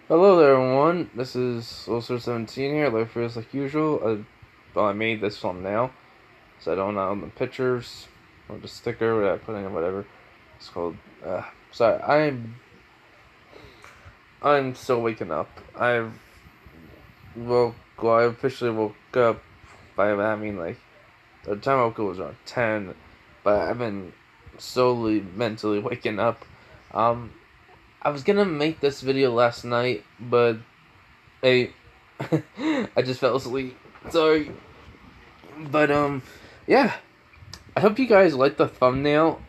Hello there, everyone. This is Sora17 here. Life is like usual. I made this thumbnail, so I don't know the pictures or the sticker that I put in, whatever it's called. Sorry, I'm still waking up. I officially woke up. By that I mean like the time I woke up was around 10, but I've been slowly mentally waking up. Um, I was gonna make this video last night, but I I just fell asleep. Sorry. But yeah. I hope you guys like the thumbnail.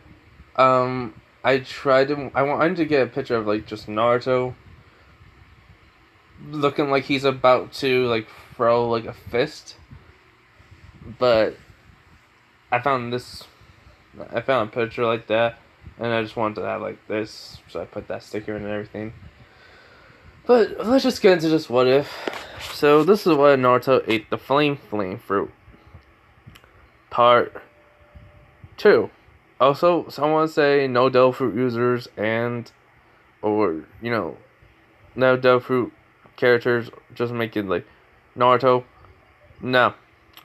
I wanted to get a picture of like just Naruto looking like he's about to like throw like a fist. But I found this I found a picture like that and I just wanted to have like this, so I put that sticker in and everything. But let's just get into this what if. So this is what Naruto ate the flame fruit. Part 2. Also, someone say no devil fruit users or no devil fruit characters. Just make it like Naruto. No,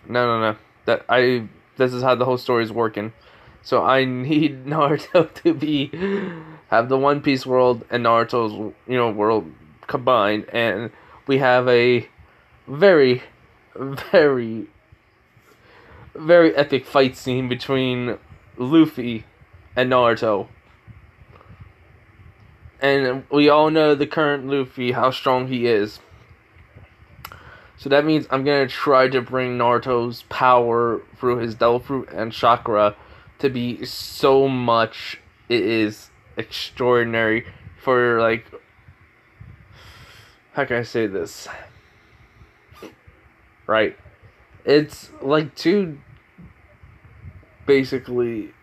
no. This is how the whole story is working. So I need Naruto to have the One Piece world and Naruto's world combined, and we have a very, very, very epic fight scene between Luffy and Naruto. And we all know the current Luffy, how strong he is. So that means I'm going to try to bring Naruto's power through his Devil Fruit and Chakra to be so much it is extraordinary for, like, how can I say this? Right. It's like basically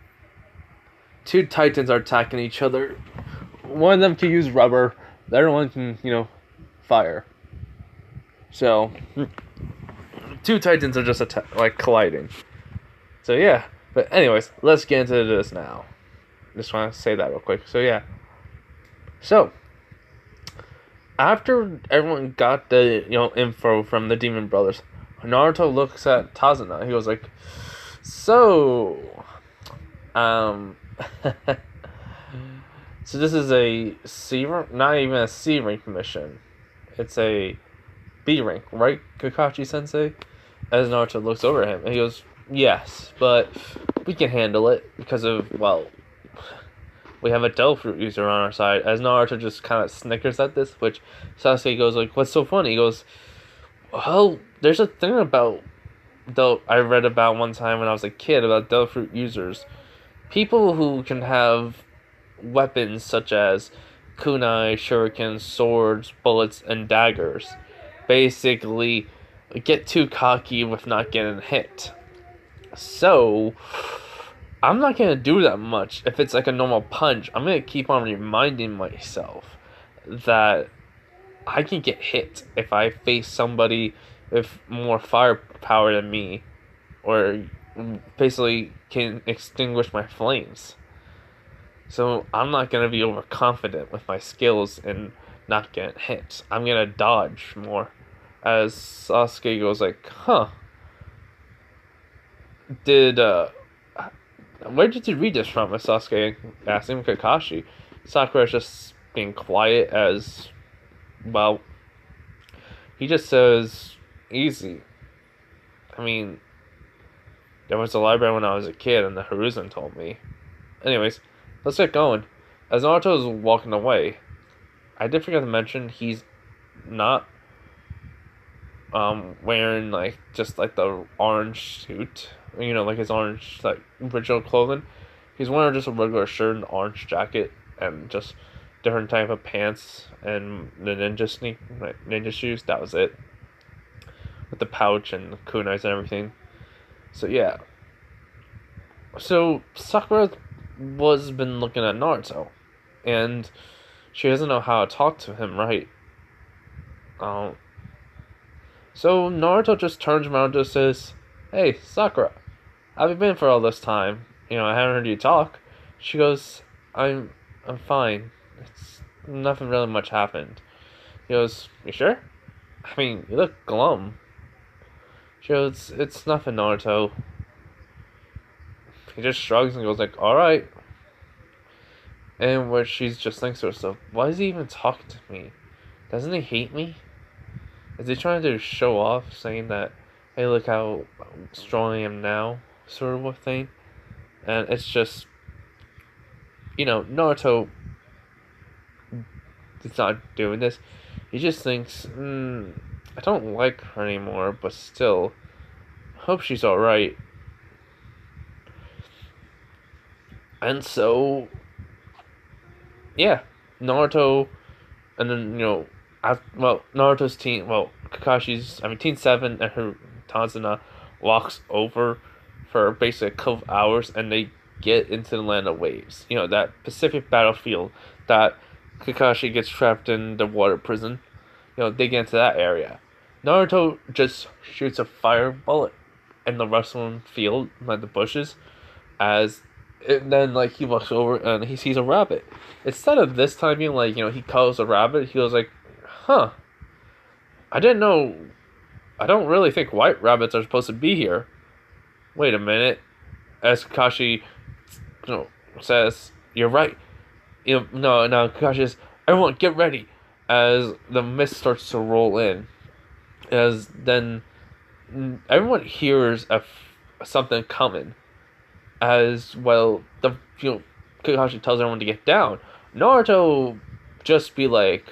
two titans are attacking each other. One of them can use rubber, the other one can, fire. So, two titans are just like colliding. So yeah, but anyways, let's get into this now. Just want to say that real quick. So yeah. So, after everyone got the info from the Demon Brothers, Naruto looks at Tazuna. He was like, "So, so this is a C rank, not even a C rank mission. It's a B rank, right, Kakashi Sensei?" As Naruto looks over at him, and he goes, "Yes, but we can handle it because of we have a Devil Fruit user on our side." As Naruto just kind of snickers at this, which Sasuke goes like, "What's so funny?" He goes, "Well, there's a thing about I read about one time when I was a kid about Devil Fruit users, people who can have weapons such as kunai, shurikens, swords, bullets, and daggers, basically get too cocky with not getting hit. So, I'm not gonna do that much if it's like a normal punch. I'm gonna keep on reminding myself that I can get hit if I face somebody with more firepower than me, or basically can extinguish my flames. So I'm not gonna be overconfident with my skills and not getting hit. I'm gonna dodge more." As Sasuke goes like, "Huh? Did where did you read this from?" As Sasuke asked him. Kakashi. Sakura's just being quiet as well. He just says, "Easy. I mean, there was a library when I was a kid, and the Hiruzen told me." Anyways, let's get going. As Naruto is walking away, I did forget to mention he's not wearing like just like the orange suit, like his orange like original clothing. He's wearing just a regular shirt and orange jacket and just different type of pants and the ninja shoes. That was it, with the pouch and the kunais and everything. So yeah. So Sakura was been looking at Naruto, and she doesn't know how to talk to him, right? Um, so Naruto just turns around and just says, "Hey, Sakura, how have you been for all this time? I haven't heard you talk." She goes, I'm fine. It's nothing really much happened." He goes, you sure? I mean, you look glum. She goes, it's nothing, Naruto. He just shrugs and goes like, alright. And where she's just thinks to herself, why is he even talking to me? Doesn't he hate me? Is he trying to show off, saying that, hey, look how strong I am now, sort of a thing? And it's just, Naruto is not doing this. He just thinks, I don't like her anymore, but still, hope she's alright. And so, yeah, Naruto, and then, Naruto's team, Team 7 and her Tanzana walks over for basically a couple of hours, and they get into the land of waves. That Pacific battlefield that Kakashi gets trapped in the water prison. They get into that area. Naruto just shoots a fire bullet in the rustling field, like the bushes, then he walks over and he sees a rabbit. Instead of this time being he calls a rabbit, he goes like, huh, I didn't know, I don't really think white rabbits are supposed to be here. Wait a minute. As Kakashi, says, you're right. No, Kakashi says, everyone get ready. As the mist starts to roll in. As then everyone hears something coming. As well, Kakashi tells everyone to get down. Naruto just be like,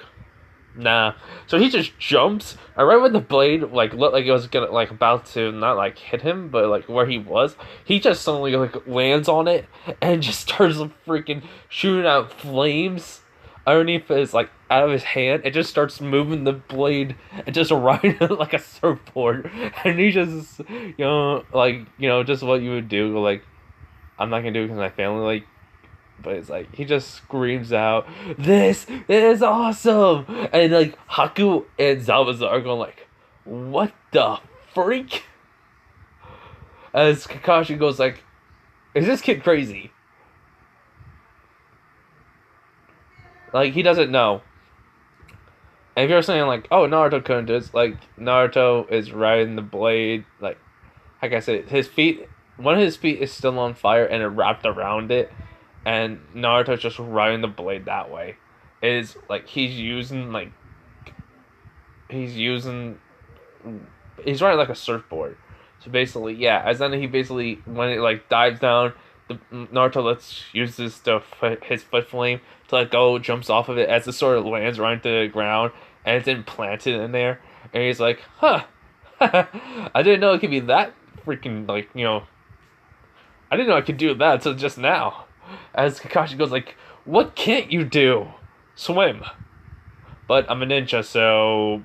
nah. So he just jumps, and right when the blade looked like it was gonna about to not hit him, but where he was, he just suddenly lands on it and just starts freaking shooting out flames underneath his out of his hand. It just starts moving the blade and just riding it like a surfboard, and he just just what you would do. I'm not gonna do it because my family but it's he just screams out, "This is awesome!" And Haku and Zabuza are going "What the freak?" As Kakashi goes "Is this kid crazy?" He doesn't know. And if you're saying "Oh, Naruto couldn't do this," Naruto is riding the blade, like I said, one of his feet is still on fire and it wrapped around it. And Naruto's just riding the blade that way. He's riding a surfboard. So basically, yeah. As then he basically, when it dives down, Naruto uses his foot flame to let go, jumps off of it as it sort of lands right into the ground, and it's implanted in there. And he's like, huh, I didn't know it could be that freaking I didn't know I could do that until just now. As Kakashi goes what can't you do? Swim. But I'm a ninja, so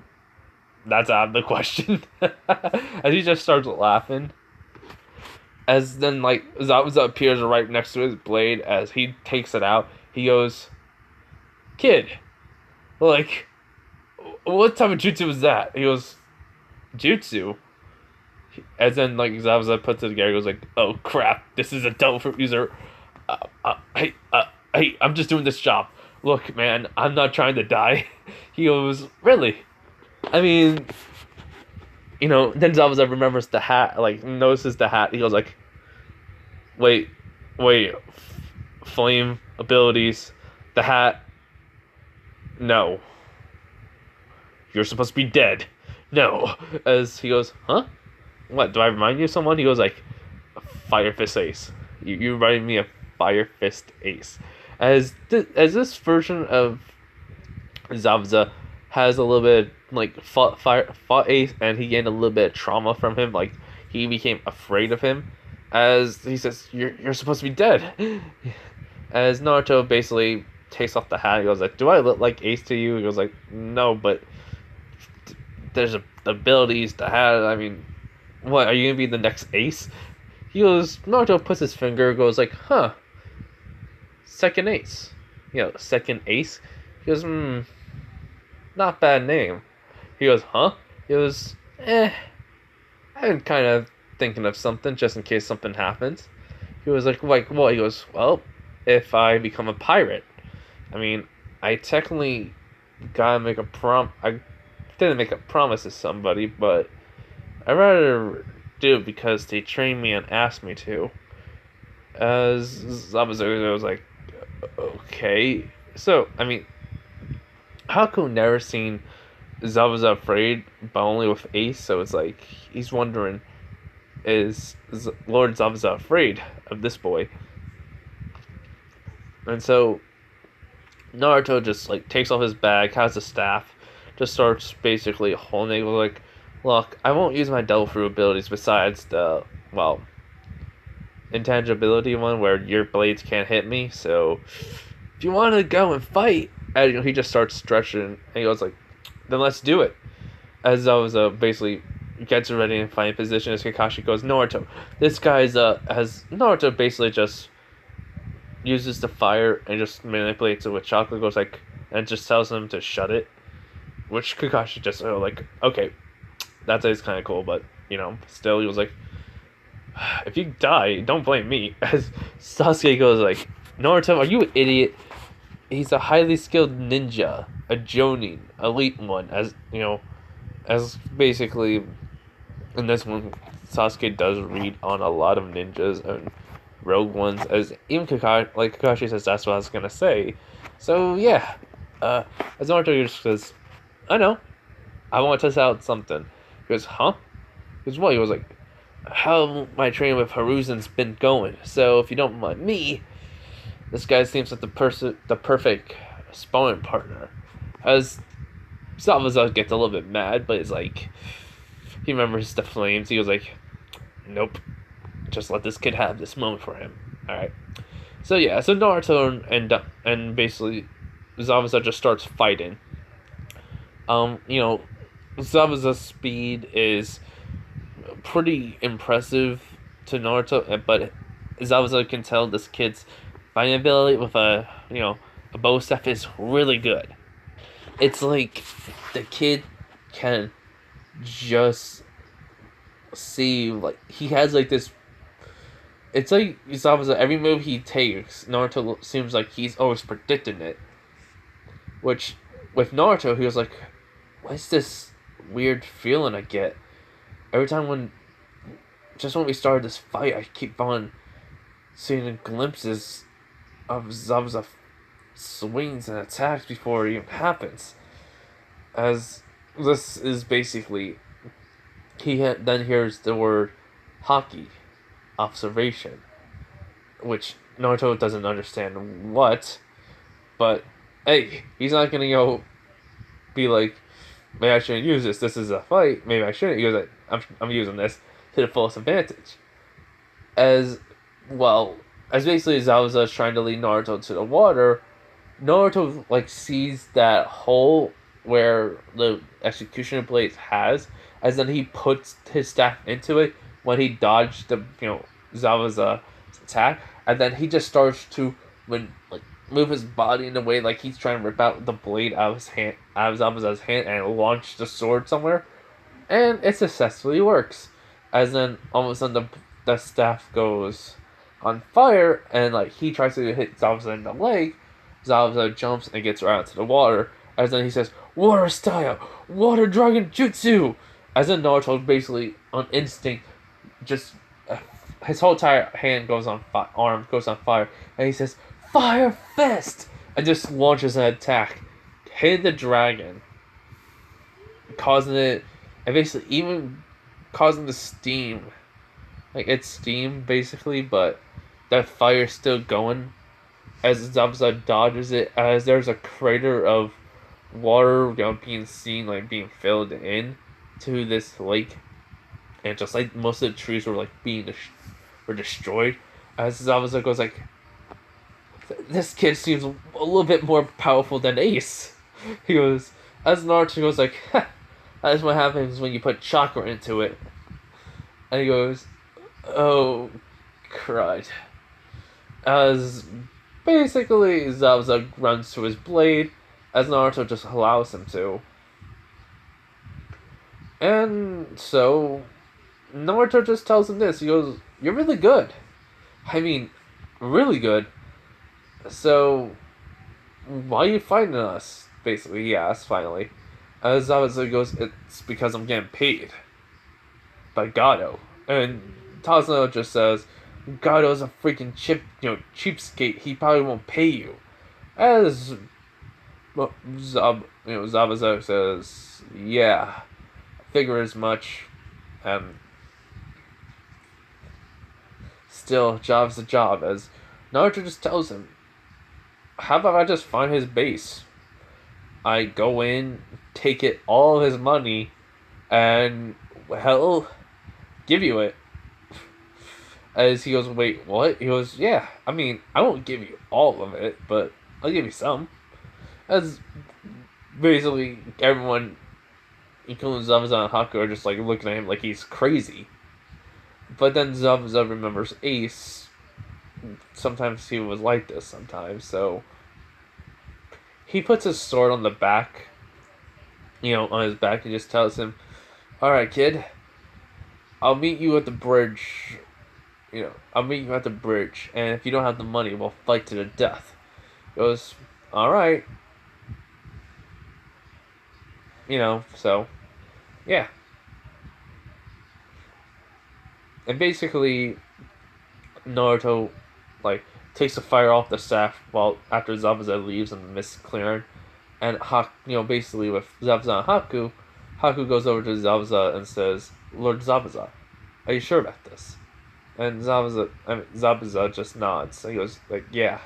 that's out of the question. As he just starts laughing. As then Zabuza appears right next to his blade. As he takes it out, he goes, "Kid, what type of jutsu was that?" He goes, "Jutsu?" As then Zabuza puts it together, he goes "Oh crap, this is a devil fruit user. Hey, I'm just doing this job. Look, man, I'm not trying to die." He goes, "Really?" I mean, then Zabuza remembers the hat, notices the hat. He goes wait, flame abilities, the hat, no. You're supposed to be dead. No. As he goes, huh? What, do I remind you of someone? He goes Fire Fist Ace. You remind me of Fire Fist Ace. As this version of Zabuza has a little bit fought Ace, and he gained a little bit of trauma from him. He became afraid of him. As he says, "You're supposed to be dead." As Naruto basically takes off the hat, he goes "Do I look like Ace to you?" He goes "No, but there's abilities to have. I mean, what, are you gonna be the next Ace?" Naruto puts his finger, goes huh, second Ace. Second Ace. He goes, not bad name. He goes, huh? He goes, I'm kind of thinking of something just in case something happens. He was what? He goes, well, if I become a pirate. I mean, I technically gotta make I didn't make a promise to somebody, but I'd rather do it because they trained me and asked me to. As Zabuza was like, okay. So, I mean, Haku never seen Zabuza afraid, but only with Ace, so it's like, he's wondering, is Lord Zabuza afraid of this boy? And so, Naruto just, like, takes off his bag, has a staff, just starts basically holding it, like, look, I won't use my devil fruit abilities besides the, well, intangibility one where your blades can't hit me, so if you want to go and fight, and he just starts stretching, and he goes like, then let's do it. As Zabuza basically gets ready in fighting position, as Kakashi goes, Naruto, this guy's has Naruto basically just uses the fire and just manipulates it with chocolate, goes like, and just tells him to shut it, which Kakashi just like, okay, that's kind of cool, but still he was like, if you die, don't blame me. As Sasuke goes like, Naruto, are you an idiot? He's a highly skilled ninja, a Jonin, elite one, as basically in this one, Sasuke does read on a lot of ninjas and rogue ones, as even Kakashi says that's what I was gonna say. So yeah, as Naruto just says, I know, I want to test out something. He goes, huh? He goes, what? He was like, how my training with Hiruzen's been going. So if you don't mind me, this guy seems like the perfect sparring partner. As Zabuza gets a little bit mad, but it's like, he remembers the flames. He was like, nope, just let this kid have this moment for him. All right. So yeah, so Naruto and basically Zabuza just starts fighting. Zabuza's speed is pretty impressive to Naruto, but Zabuza can tell this kid's fighting ability with a bow staff is really good. It's like the kid can just see, like, he has like this. It's like Zabuza, every move he takes, Naruto seems like he's always predicting it. Which, with Naruto, he was like, what's this weird feeling I get? Every time when we started this fight, I keep on seeing glimpses of Zabuza swings and attacks before it even happens. As this is basically, then hears the word Haki, observation, which Naruto doesn't understand what, but hey, he's not gonna go be like, maybe I shouldn't use this. This is a fight. Maybe I shouldn't use it. I'm using this to the fullest advantage. As basically Zabuza is trying to lead Naruto to the water, Naruto like sees that hole where the executioner blade has, as then he puts his staff into it when he dodged the Zabuza's attack, and then he just starts to move his body in a way like he's trying to rip out the blade out of Zabuza's hand and launch the sword somewhere, and it successfully works. As then all of a sudden the staff goes on fire, and like he tries to hit Zabuza in the leg. Zabuza jumps and gets right into the water. As then he says, "Water style, water dragon jutsu." As then Naruto basically on instinct, just his whole entire hand goes on arm goes on fire, and he says, "Fire fist," and just launches an attack, hitting the dragon, causing it, and basically even causing the steam, like it's steam basically, but that fire's still going. As Zabuza dodges it, as there's a crater of water being seen, like being filled in to this lake, and just like most of the trees were like were destroyed. As Zabuza goes like, this kid seems a little bit more powerful than Ace. He goes, as Naruto goes like, that's what happens when you put chakra into it. And he goes, oh, crud. As basically Zabuza runs to his blade, as Naruto just allows him to. And so Naruto just tells him this. He goes, you're really good. I mean, really good. So why are you fighting us? basically, yes, finally. As Zabuza goes, it's because I'm getting paid by Gato. And Tazno just says, Gato's a freaking cheapskate. He probably won't pay you. As Zabuza says, yeah, figure as much. And still, job's a job. As Naruto just tells him, how about I just find his base? I go in, take it all his money, and hell, give you it. As he goes, wait, what? He goes, yeah. I mean, I won't give you all of it, but I'll give you some. As basically everyone, including Zabuza and Haku, are just like looking at him like he's crazy. But then Zabuza remembers Ace. Sometimes he was like this sometimes, so he puts his sword on the back, on his back, and just tells him, alright, kid, I'll meet you at the bridge. I'll meet you at the bridge, and if you don't have the money, we'll fight to the death. He goes, alright. So, yeah. And basically, Naruto, takes the fire off the staff after Zabuza leaves and the mist clearing. And, basically with Zabuza and Haku goes over to Zabuza and says, Lord Zabuza, are you sure about this? And Zabuza just nods. He goes, yeah.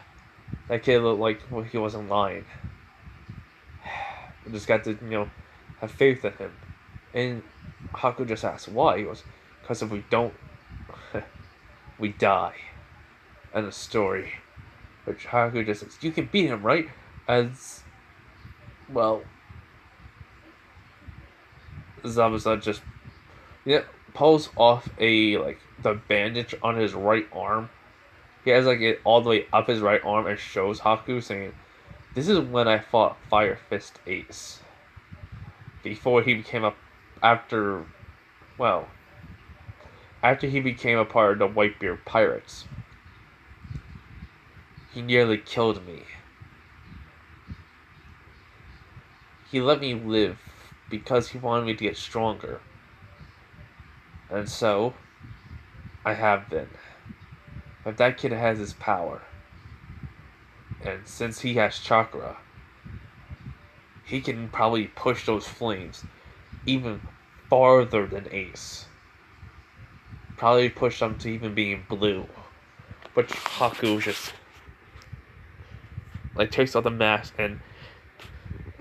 That kid looked like he wasn't lying. We just got to, have faith in him. And Haku just asks, why? He goes, because if we don't, we die. And the story. Which Haku just says, you can beat him, right? As, well, Zabuza just, pulls off the bandage on his right arm. He has it all the way up his right arm and shows Haku, saying, this is when I fought Fire Fist Ace. Before he became after he became a part of the Whitebeard Pirates. He nearly killed me. He let me live because he wanted me to get stronger. And so, I have been. But that kid has his power. And since he has chakra, he can probably push those flames even farther than Ace. Probably push them to even being blue. But Haku just takes off the mask and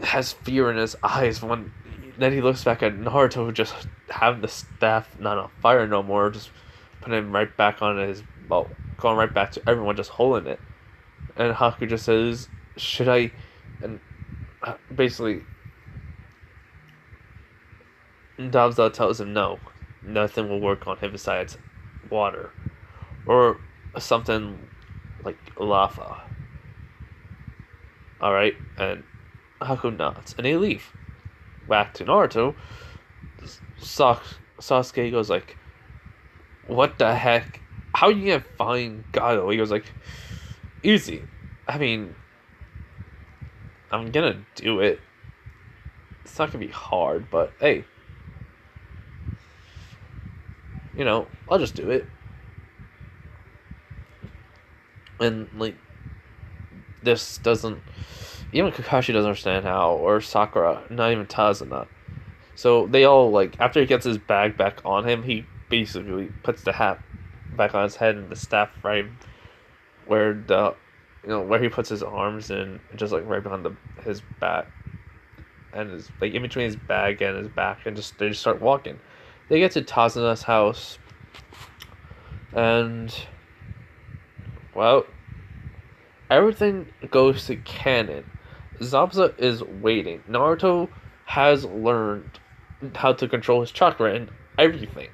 has fear in his eyes when then he looks back at Naruto just having the staff not on fire no more, just putting him right back on going right back to everyone just holding it. And Haku just says, should I? And basically Zabuza tells him no, nothing will work on him besides water or something like lava. Alright, and Haku nods, and they leave. Back to Naruto, Sasuke goes what the heck? How are you gonna find Gato? He goes easy. I mean, I'm gonna do it. It's not gonna be hard, but hey. I'll just do it. And this doesn't, even Kakashi doesn't understand how, or Sakura, not even Tazuna. So they all after he gets his bag back on him, he basically puts the hat back on his head and the staff right where where he puts his arms in, just right behind his back, and his in between his bag and his back, and they just start walking. They get to Tazuna's house, and everything goes to canon. Zabuza is waiting. Naruto has learned how to control his chakra and everything.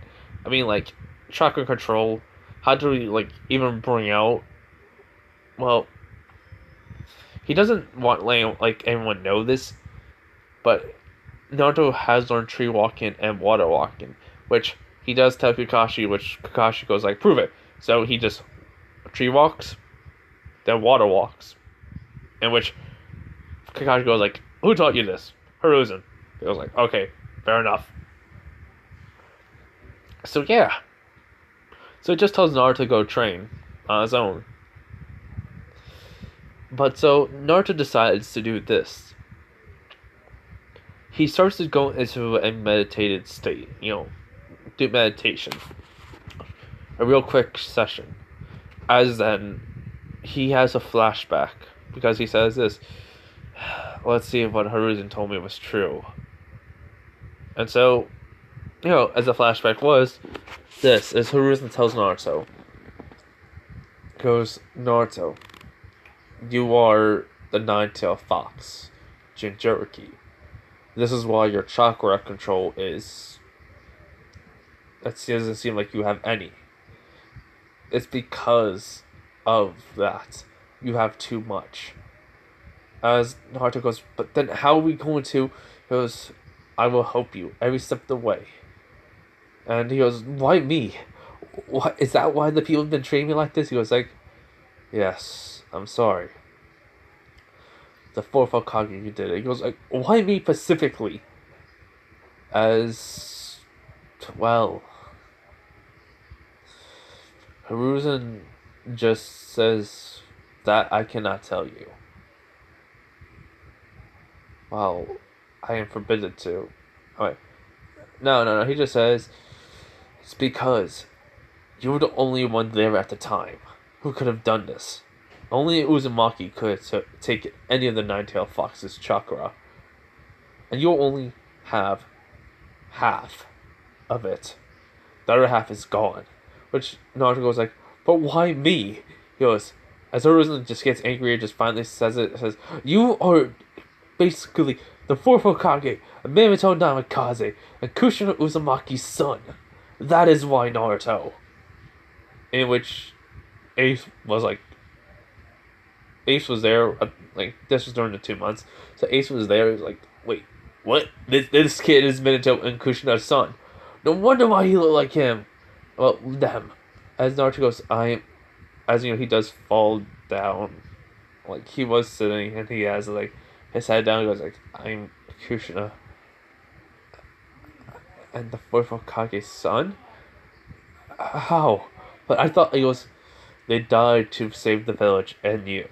I mean, chakra control, how to, even bring out, he doesn't want everyone know this, but Naruto has learned tree walking and water walking, which he does tell Kakashi, which Kakashi goes prove it. So he just tree walks, then water walks, in which Kakashi goes Who taught you this? Hiruzen. He was like, okay, fair enough. So yeah. So he just tells Naruto to go train on his own. But so Naruto decides to do this. He starts to go into a meditated state, do meditation. A real quick session. As then, he has a flashback because he says this. Let's see if what Hiruzen told me was true. And so, as a flashback was, this is Hiruzen tells Naruto. Goes, Naruto, you are the nine-tailed fox, Jinchuriki. This is why your chakra control is... It doesn't seem like you have any. It's because of that. You have too much. As Naruto goes, but then how are we going to... He goes, I will help you every step of the way. And he goes, why me? What, is that why the people have been treating me like this? He goes like, yes, I'm sorry. The fourth Hokage, you did it. He goes like, why me specifically? As, well, Hiruzen just says that I cannot tell you. Well, I am forbidden to. Alright. No. He just says, it's because you were the only one there at the time who could have done this. Only Uzumaki could take any of the nine-tailed fox's chakra. And you'll only have half of it. The other half is gone. Which Naruto goes like, but why me? He goes, as Hiruzen just gets angry and just finally says, you are basically the fourth Hokage, Minato Namikaze, and Kushina Uzumaki's son. That is why, Naruto. In which Ace was like, Ace was there, this was during the 2 months, so Ace was there, he was like, wait, what? This kid is Minato and Kushina's son. No wonder why he looked like him. Well, them. As Naruto goes, he does fall down, like, he was sitting, and he has, his head down, he goes like, I'm Kushina. And the fourth Hokage's son? How? But I thought they died to save the village and you.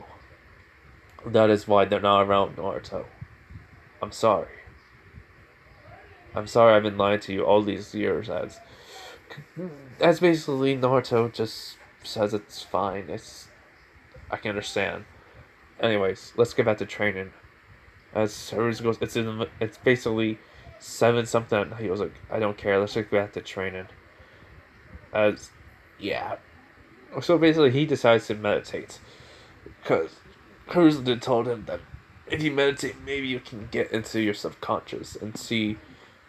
That is why they're not around, Naruto. I'm sorry. I'm sorry I've been lying to you all these years, as basically Naruto just says it's fine. I can understand. Anyways, let's get back to training. As Hiruzen goes, it's basically 7 something. He was like, I don't care, let's just get back to training. Yeah. So basically he decides to meditate. Because Hiruzen told him that if you meditate, maybe you can get into your subconscious and see,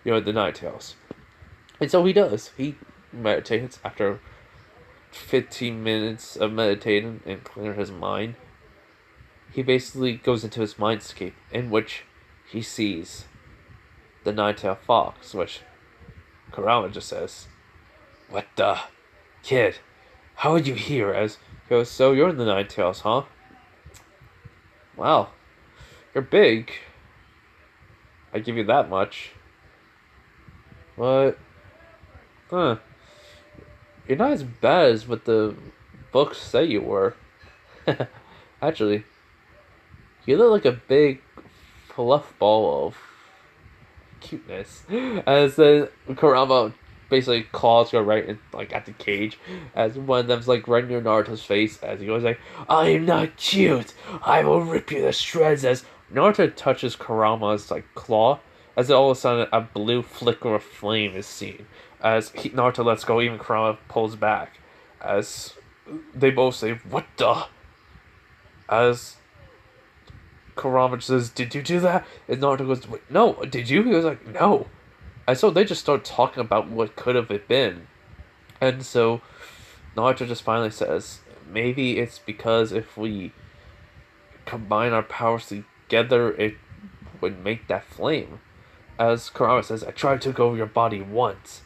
the Nine Tails. And so he does. He meditates after 15 minutes of meditating and clearing his mind. He basically goes into his mindscape in which he sees the nine-tailed fox, which Kurama just says, what the? Kid, how are you here? As he goes, so you're in the Nine Tails, huh? Wow, you're big. I give you that much. But, you're not as bad as what the books say you were. Actually, you look like a big fluff ball of cuteness. As then Kurama basically claws her right in, at the cage, as one of them's right near Naruto's face, as he goes like, I am not cute, I will rip you to shreds, as Naruto touches Kurama's claw, as all of a sudden a blue flicker of flame is seen. As Naruto lets go, even Kurama pulls back, as they both say, what the? As Kurama says, did you do that? And Naruto goes, wait, no, did you? He was like, no. And so they just start talking about what could have it been. And so Naruto just finally says, maybe it's because if we combine our powers together, it would make that flame. As Kurama says, I tried to take over your body once.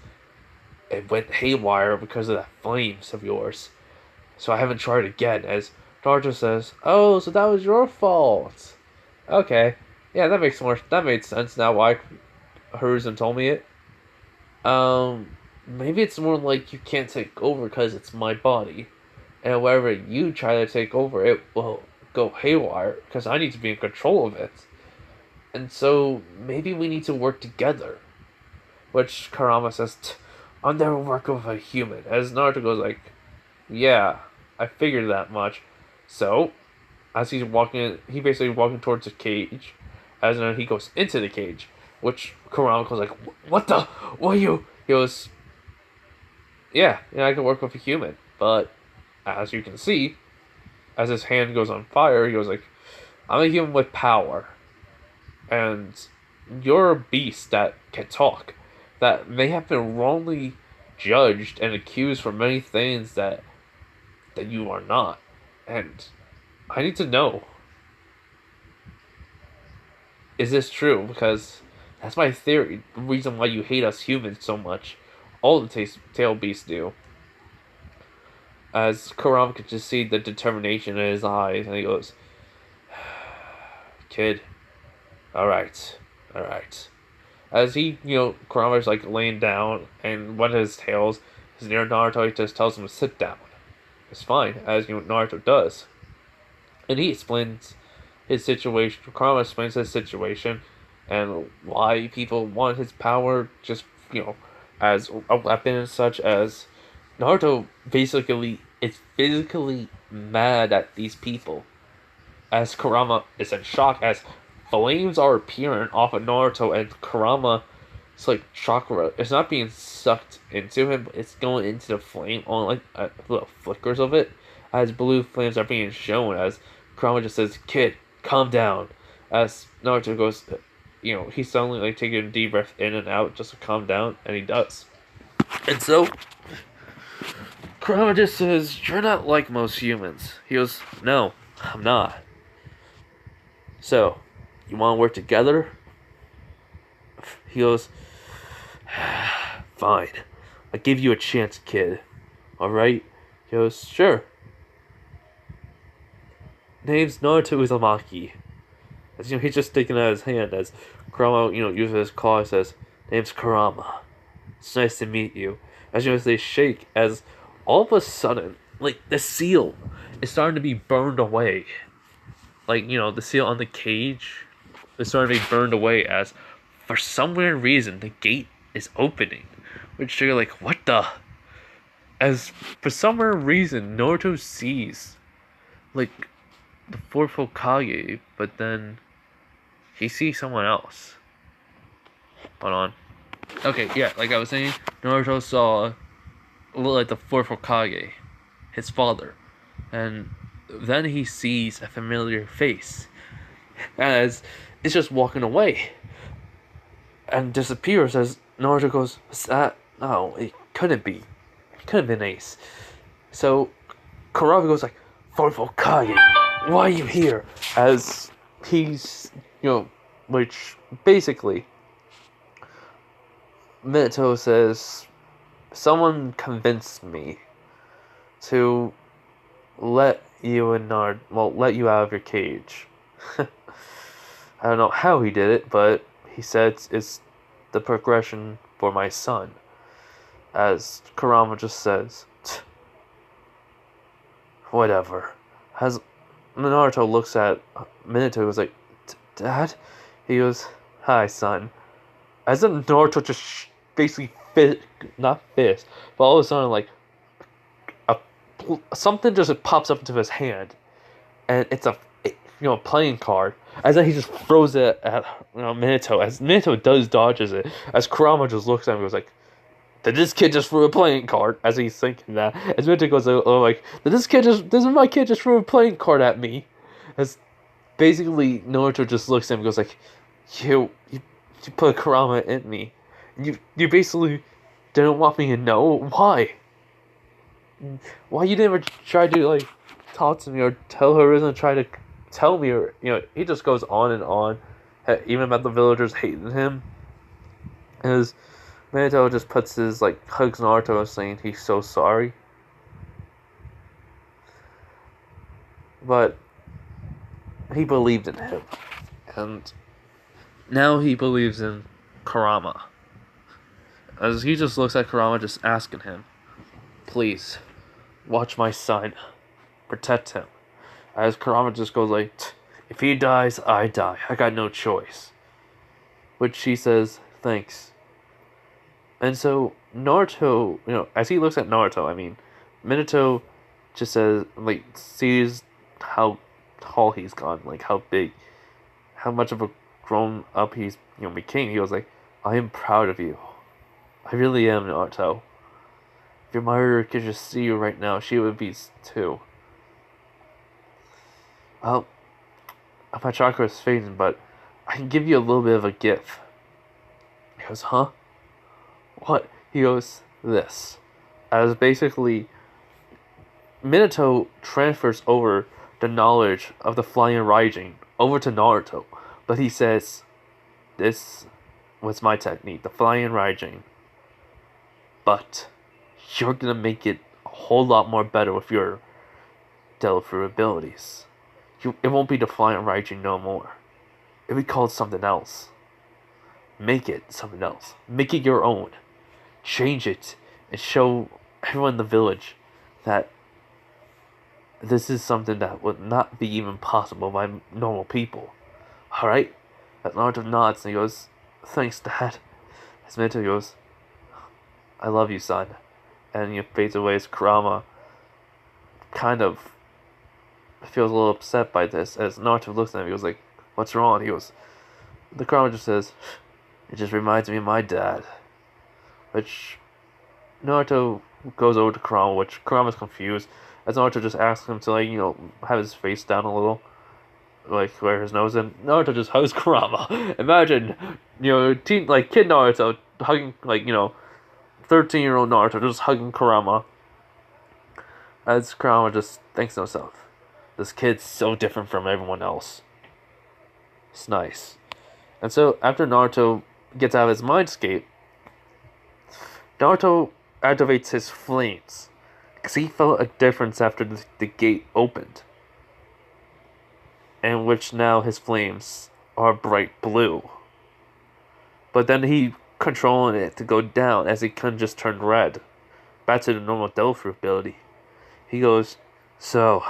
It went haywire because of that flames of yours. So I haven't tried again. As Naruto says, oh, so that was your fault. Okay. Yeah, that made sense now why Hiruzen told me it. Maybe it's more like you can't take over because it's my body. And wherever you try to take over, it will go haywire because I need to be in control of it. And so maybe we need to work together. Which Kurama says, I'll never work with a human. As Naruto goes like, yeah, I figured that much. So, as he's walking, he basically walking towards the cage. As then he goes into the cage, which Kurama goes like, what the? What are you? He goes, yeah, I can work with a human. But, as you can see, as his hand goes on fire, he goes like, I'm a human with power. And you're a beast that can talk. That may have been wrongly judged and accused for many things that you are not. And I need to know, is this true? Because that's my theory. The reason why you hate us humans so much. All the tail beasts do. As Kurama could just see the determination in his eyes, and he goes, kid, alright, alright. As he, Kurama's like laying down, and one of his tails is near Naruto, he just tells him to sit down. It's fine, as Naruto does. And he explains his situation, Kurama explains his situation, and why people want his power just, as a weapon, such as Naruto basically is physically mad at these people. As Kurama is in shock, as flames are appearing off of Naruto, and Kurama, it's like chakra. It's not being sucked into him, but it's going into the flame on like little flickers of it. As blue flames are being shown, as Kurama just says, "Kid, calm down." As Naruto goes, he's suddenly like taking a deep breath in and out just to calm down, and he does. And so, Kurama just says, "You're not like most humans." He goes, "No, I'm not." So, you want to work together? He goes, fine. I give you a chance, kid. Alright? He goes, sure. Name's Naruto Uzumaki. As he's just sticking out his hand as Kurama, uses his claw and says, name's Kurama. It's nice to meet you. As they shake, as all of a sudden, like, the seal is starting to be burned away. Like, the seal on the cage is starting to be burned away as, for some weird reason, the gate is opening. Which you're like, what the? As, for some weird reason, Naruto sees, like, the fourth Hokage, but then he sees someone else. Hold on. Okay, yeah, like I was saying, Naruto saw, like, the fourth Hokage, his father. And then he sees a familiar face as it's just walking away and disappears as Naruto goes, what's that? No, it couldn't be. It couldn't have been Ace. So Kurama goes like, Fourth Hokage, why are you here? As he's, which basically Minato says, someone convinced me to let you out of your cage. I don't know how he did it, but he said it's the progression for my son. As Kurama just says, whatever. As Naruto looks at Minato, he was like, Dad? He goes, hi, son. As if Naruto just basically not fist, but all of a sudden, like, something just pops up into his hand, and it's a playing card. As then he just throws it at Minato. As Minato dodges it, as Kurama just looks at him and goes like, "Did this kid just throw a playing card?" As he's thinking that, as Minato goes like, "Doesn't my kid just throw a playing card at me?" As basically Naruto just looks at him and goes like, "You put Kurama in me. You basically didn't want me to know why." Why you never try to like talk to me or tell her isn't try to tell me or he just goes on and on, even about the villagers hating him. As Minato just puts his hugs Naruto saying he's so sorry, but he believed in him, and Now he believes in Kurama. As he just looks at Kurama, just asking him, please, watch my son. Protect him. As Kurama just goes like, if he dies, I die. I got no choice. Which she says, thanks. And so Naruto, as he looks at Naruto, Minato just says, sees how tall he's gone, how big, how much of a grown up he's, became. He was like, I am proud of you. I really am, Naruto. If your mother could just see you right now, she would be too. Well, my chakra is fading, but I can give you a little bit of a gift. He goes, huh? What? He goes, this. As basically, Minato transfers over the knowledge of the flying Raijin over to Naruto. But he says, this was my technique, the flying Raijin. But you're gonna make it a whole lot more better with your Delphi abilities. It won't be the flying Raijin no more. It'll be called something else. Make it something else. Make it your own. Change it and show everyone in the village that this is something that would not be even possible by normal people. Alright? As Naruto nods and he goes, thanks, Dad. As Minato goes, I love you, son. And he fades away as Kurama kind of feels a little upset by this. As Naruto looks at him, he goes like, what's wrong? He goes, the Kurama just says, it just reminds me of my dad. Which Naruto goes over to Kurama, which Kurama's confused. As Naruto just asks him to, have his face down a little, where his nose, and Naruto just hugs Kurama. Imagine, kid Naruto hugging, 13-year-old Naruto just hugging Kurama. As Kurama just thinks to himself, this kid's so different from everyone else. It's nice. And so, after Naruto gets out of his mindscape, Naruto activates his flames. Because he felt a difference after the gate opened. In which now his flames are bright blue. But then he controlling it to go down as it can just turn red. Back to the normal Delphi ability. He goes, so,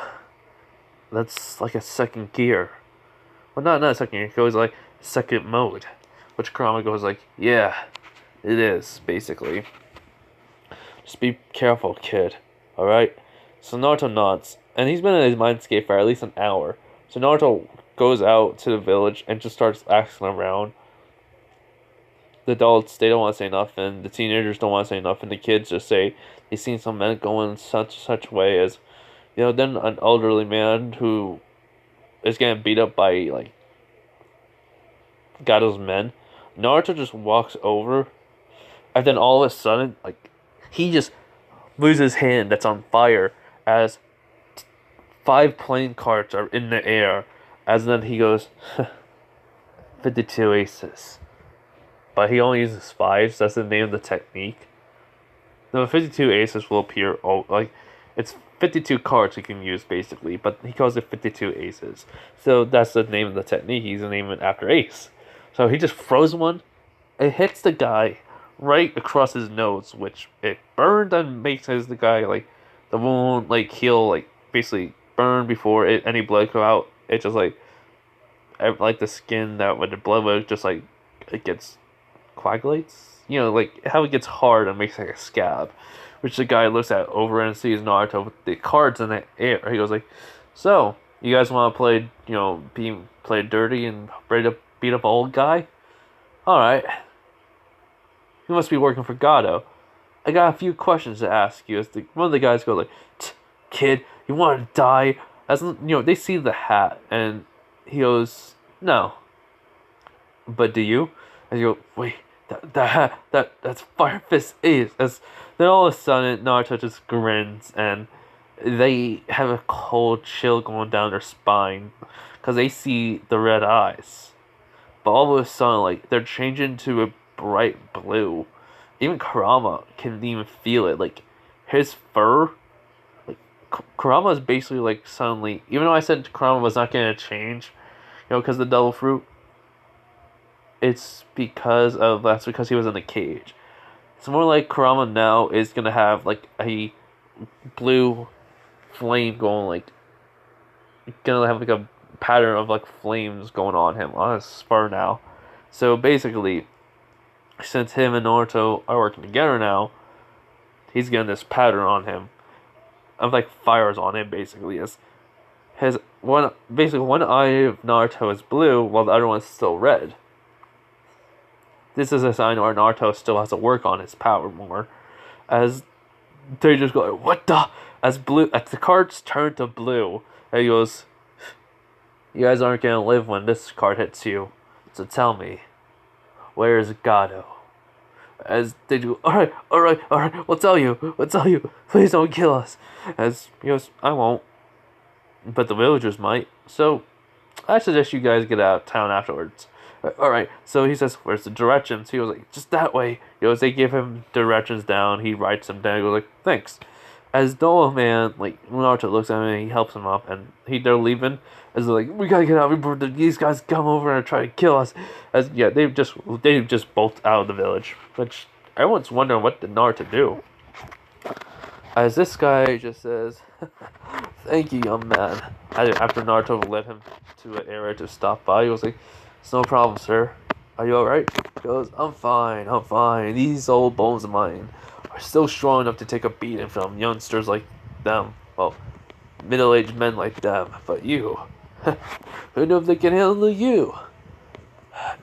that's like a second gear. Well, not a second gear, it goes like second mode. Which Kurama goes like, yeah, it is, basically. Just be careful, kid. Alright? So Naruto nods, and he's been in his mindscape for at least an hour. So Naruto goes out to the village and just starts asking around. The adults, they don't want to say nothing. The teenagers don't want to say nothing. The kids just say they've seen some men go in such way as, then an elderly man who is getting beat up by, Gato's men. Naruto just walks over, and then all of a sudden, he just moves his hand that's on fire as 5 playing cards are in the air. As then he goes, 52 aces. But he only uses 5s, that's the name of the technique. The 52 aces will appear, it's 52 cards he can use basically, but he calls it 52 aces. So that's the name of the technique, he's naming it after ace. So he just throws one, it hits the guy right across his nose, which it burned and makes the guy, the wound, heal, basically burn before any blood come out. It just, like the skin that when the blood was just, it gets coagulates, how it gets hard and makes a scab, which the guy looks at over and sees Naruto with the cards in the air. He goes like, so you guys want to play, play dirty and beat up an old guy? All right, you must be working for Gato. I got a few questions to ask you. As one of the guys goes like, kid, you want to die? As they see the hat and he goes, no. But do you? And you go, wait, that's Fire Fist Ace. As then all of a sudden Naruto just grins and they have a cold chill going down their spine because they see the red eyes. But all of a sudden, they're changing to a bright blue. Even Kurama can even feel it. His fur, Kurama is basically suddenly. Even though I said Kurama was not going to change, because the devil fruit. that's because he was in the cage. It's more like Kurama now is gonna have like a blue flame going, like gonna have like a pattern of like flames going on him on his spur now. So basically, since him and Naruto are working together now, he's getting this pattern on him of like fires on him. Basically, is his one eye of Naruto is blue while the other one's still red. This is a sign where Naruto still has to work on his power more, as they just go, what the? As the cards turn to blue, and he goes, you guys aren't gonna live when this card hits you. So tell me, where is Gato? As they do, alright, we'll tell you. Please don't kill us. As he goes, I won't. But the villagers might. So, I suggest you guys get out of town afterwards. Alright, so he says, where's the directions? He was like, just that way. They give him directions down. He writes them down. He goes like, thanks. As Noah Man, like, Naruto looks at him and he helps him up. And they're leaving. As they're like, we gotta get out before these guys come over and try to kill us. As, yeah, they just bolt out of the village. Which, everyone's wondering what did Naruto do. As this guy just says, thank you, young man. After Naruto led him to an area to stop by, he was like, it's no problem, sir. Are you alright? He goes, I'm fine. These old bones of mine are still strong enough to take a beating from youngsters like them. Well, middle-aged men like them. But you, who knows if they can handle you?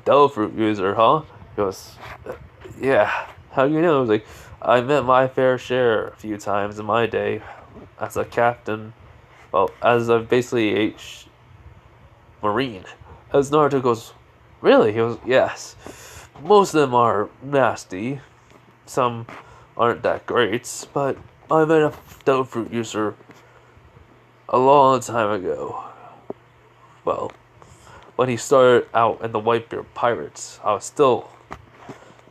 Devil fruit user, huh? He goes, yeah. How do you know? I was like, I met my fair share a few times in my day as a captain. Well, as a basically a marine. As Naruto goes, really? He goes, yes. Most of them are nasty. Some aren't that great. But I met a devil fruit user a long time ago. Well, when he started out in the Whitebeard Pirates, that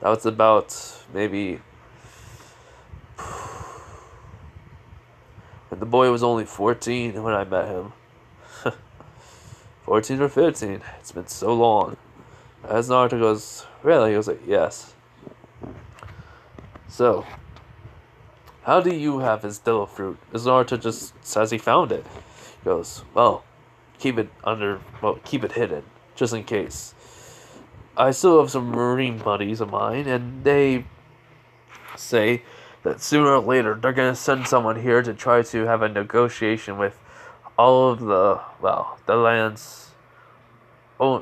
was about maybe and the boy was only 14 when I met him. 14 or 15. It's been so long. As Naruto goes, really? He goes like, yes. So, how do you have his devil fruit? As Naruto just says he found it. He goes, well, keep it hidden, just in case. I still have some marine buddies of mine, and they say that sooner or later they're gonna send someone here to try to have a negotiation with all of the lands. Oh,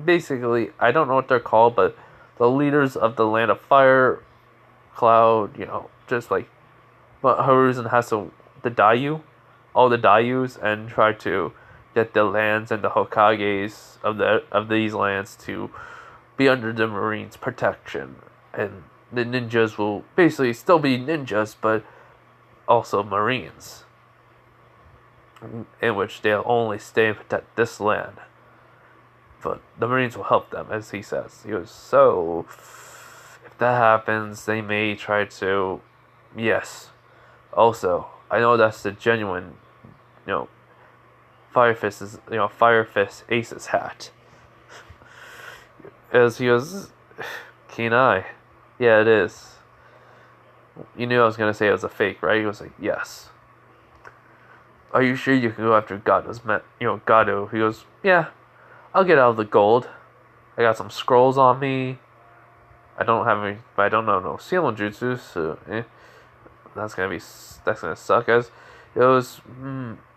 basically, I don't know what they're called, but the leaders of the land of fire, cloud, just like, but Hiruzen has the Dayu, all the Dayus, and try to get the lands and the Hokages of these lands to be under the Marines' protection, and the ninjas will basically still be ninjas, but also Marines, in which they'll only stay and protect this land. But the Marines will help them, as he says. He goes, so if that happens, they may try to, yes. Also, I know that's the genuine, Fire Fist Ace's hat. As he goes, keen eye. Yeah, it is. You knew I was gonna say it was a fake, right? He was like, yes. Are you sure you can go after Gato? He goes, yeah, I'll get out of the gold. I got some scrolls on me. I don't have any, but I don't know no sealing jutsu, so that's gonna suck. As it goes,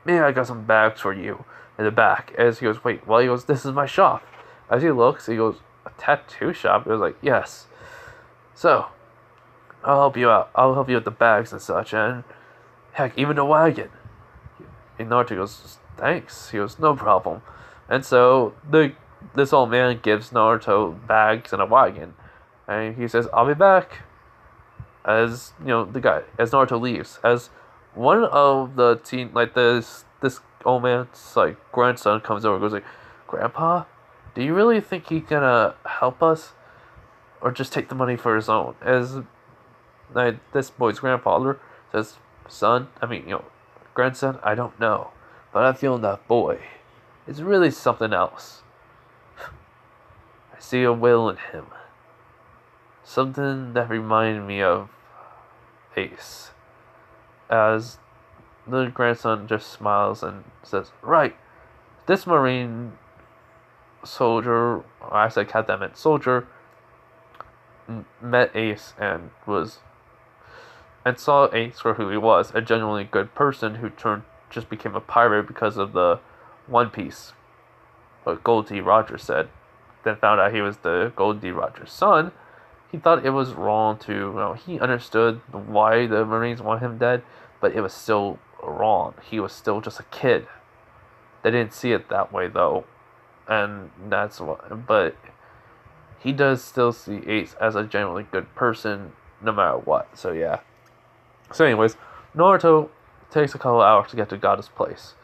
I got some bags for you in the back. As he goes, wait, well, he goes, this is my shop. As he looks, he goes, a tattoo shop? He was like, yes. So, I'll help you out. I'll help you with the bags and such, and heck, even the wagon. And Naruto goes, thanks. He goes, no problem. And so, this old man gives Naruto bags and a wagon. And he says, I'll be back. As, as Naruto leaves. As one of the this old man's, grandson comes over and goes like, Grandpa, do you really think he's gonna help us? Or just take the money for his own? As this boy's grandfather says, grandson, I don't know. But I'm feeling that boy. It's really something else. I see a will in him. Something that reminded me of Ace. As the grandson just smiles and says, right, this Marine soldier, or I said cat that meant soldier, met Ace and saw Ace for who he was, a genuinely good person who just became a pirate because of the One Piece. What Goldie Rogers said. Then found out he was the Goldie Rogers' son. He thought it was wrong to, he understood why the Marines want him dead, but it was still wrong. He was still just a kid. They didn't see it that way though, and that's what. But he does still see Ace as a genuinely good person, no matter what. So yeah. So anyways, Naruto takes a couple hours to get to Gato's place.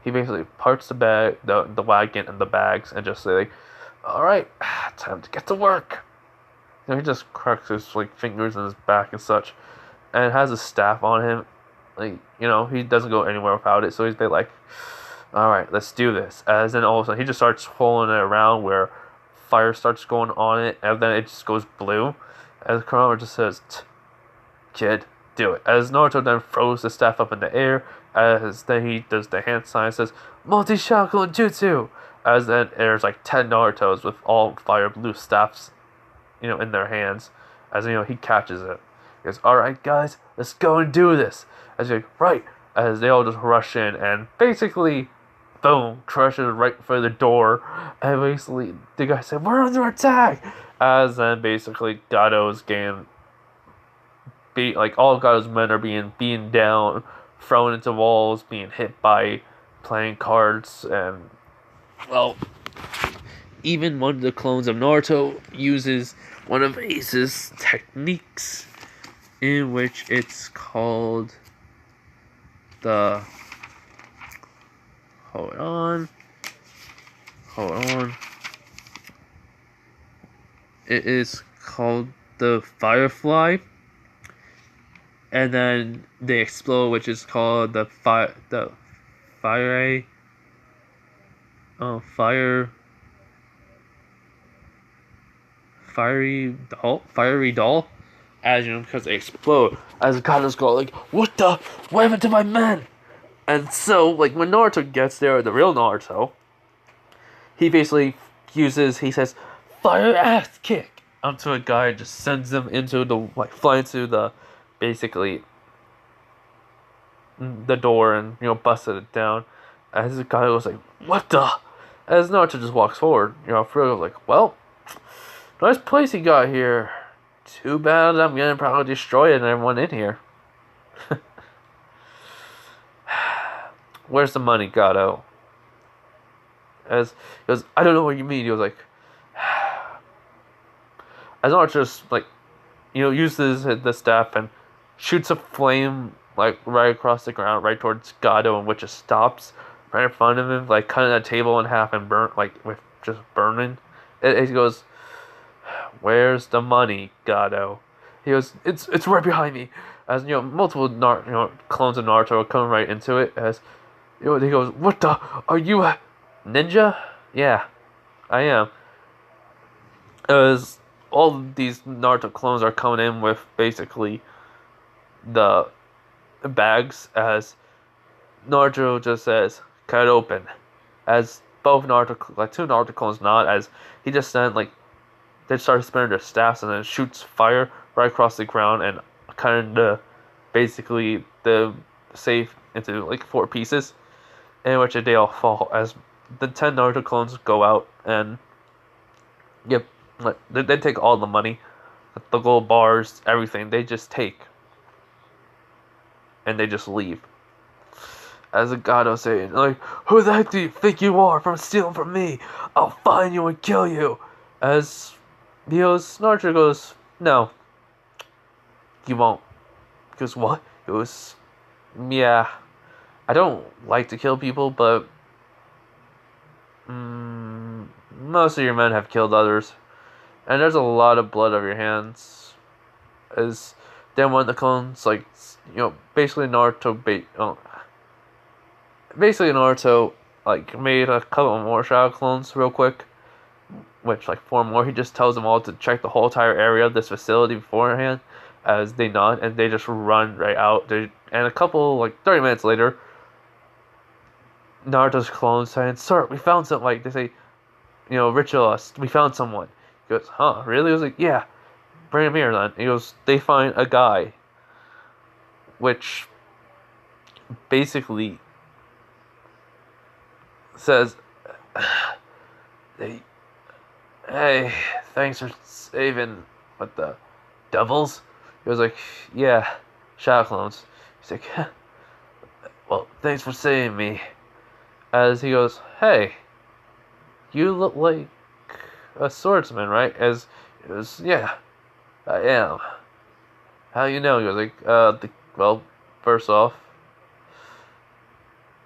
He basically parts the wagon and the bags, and just say, "All right, time to get to work." He just cracks his fingers in his back and such, and has a staff on him. He doesn't go anywhere without it. So he's like, "All right, let's do this." As then all of a sudden he just starts swirling it around where fire starts going on it, and then it just goes blue. As Kurama just says, "Kid, do it." As Naruto then throws the staff up in the air, as then he does the hand sign, says, "Multi-shackle jutsu." As then there's 10 Narutos with all fire blue staffs, in their hands. As he catches it. He goes, "All right, guys, let's go and do this." As he's like, "Right." As they all just rush in and basically, boom, crushes right for the door. And basically, the guy said, "We're under attack." As then basically Gato's getting beat, all of Gato's men are being beaten down, thrown into walls, being hit by playing cards, and even one of the clones of Naruto uses one of Ace's techniques, in which it's called the... Hold on. It is called the Firefly. And then they explode, which is called the fiery doll, as because they explode. As Kato's go "What happened to my men?" And so, when Naruto gets there, the real Naruto, he basically he says, "Fire ass kick," onto a guy and just sends him into fly into basically the door and, busted it down. As the guy was "What the?" As Naruto just walks forward, Frodo was "Well, nice place you got here. Too bad I'm gonna probably destroy it and everyone in here." "Where's the money, Gato?" As he goes, "I don't know what you mean." He was as Naruto just uses the staff and shoots a flame right across the ground, right towards Gato, and which just stops right in front of him, cutting that table in half and burnt with just burning. He goes, "Where's the money, Gato?" He goes, It's right behind me." As multiple clones of Naruto are coming right into it. As he goes, "What the? Are you a ninja?" "Yeah, I am." As all of these Naruto clones are coming in with basically the bags, as Naruto just says, "Cut open." As both Naruto, two Naruto clones nod, as he just sent they start spinning their staffs and then shoots fire right across the ground and kind of basically the safe into 4 pieces, in which they all fall. As the 10 Naruto clones go out and they take all the money, the gold bars, everything. They just take and they just leave. As a Gato saying, "Who the heck do you think you are from stealing from me? I'll find you and kill you." As Naruto goes, "No, you won't." He goes, "What?" It was, "Yeah, I don't like to kill people, but most of your men have killed others, and there's a lot of blood on your hands." As then one of the clones, basically Naruto made a couple more shadow clones real quick, which like 4 more. He just tells them all to check the whole entire area of this facility beforehand, as they nod and they just run right out. And a couple like 30 minutes later, Naruto's clones saying, "Sir, we found something." Like they say, ritual us. We found someone. He goes, "Huh? Really?" He was like, "Yeah, bring him here then." He goes, "They find a guy," which basically says, "Hey, hey, thanks for saving what the devils." He was like, "Yeah, shadow clones." He's like, "Well, thanks for saving me." As he goes, "Hey, you look like a swordsman, right?" As it was, "Yeah, I am." "How you know?" He was like, well, first off,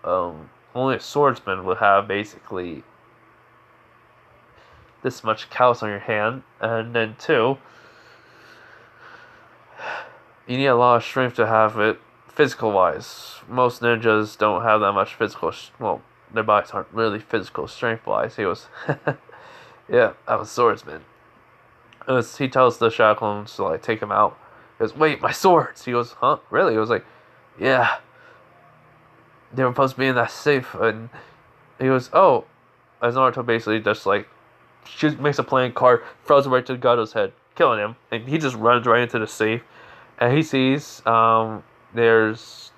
only a swordsman would have basically this much callus on your hand, and then two, you need a lot of strength to have it physical wise. Most ninjas don't have that much physical. Well, their bodies aren't really physical strength wise. He was, yeah, I was a swordsman. He tells the shadow clones to like take him out. He goes, "Wait, my swords." He goes, "Huh? Really?" He was like, "Yeah, they were supposed to be in that safe." And he goes, "Oh," as Naruto basically just like makes a playing card, throws it right to Gato's head, killing him, and he just runs right into the safe. And he sees there's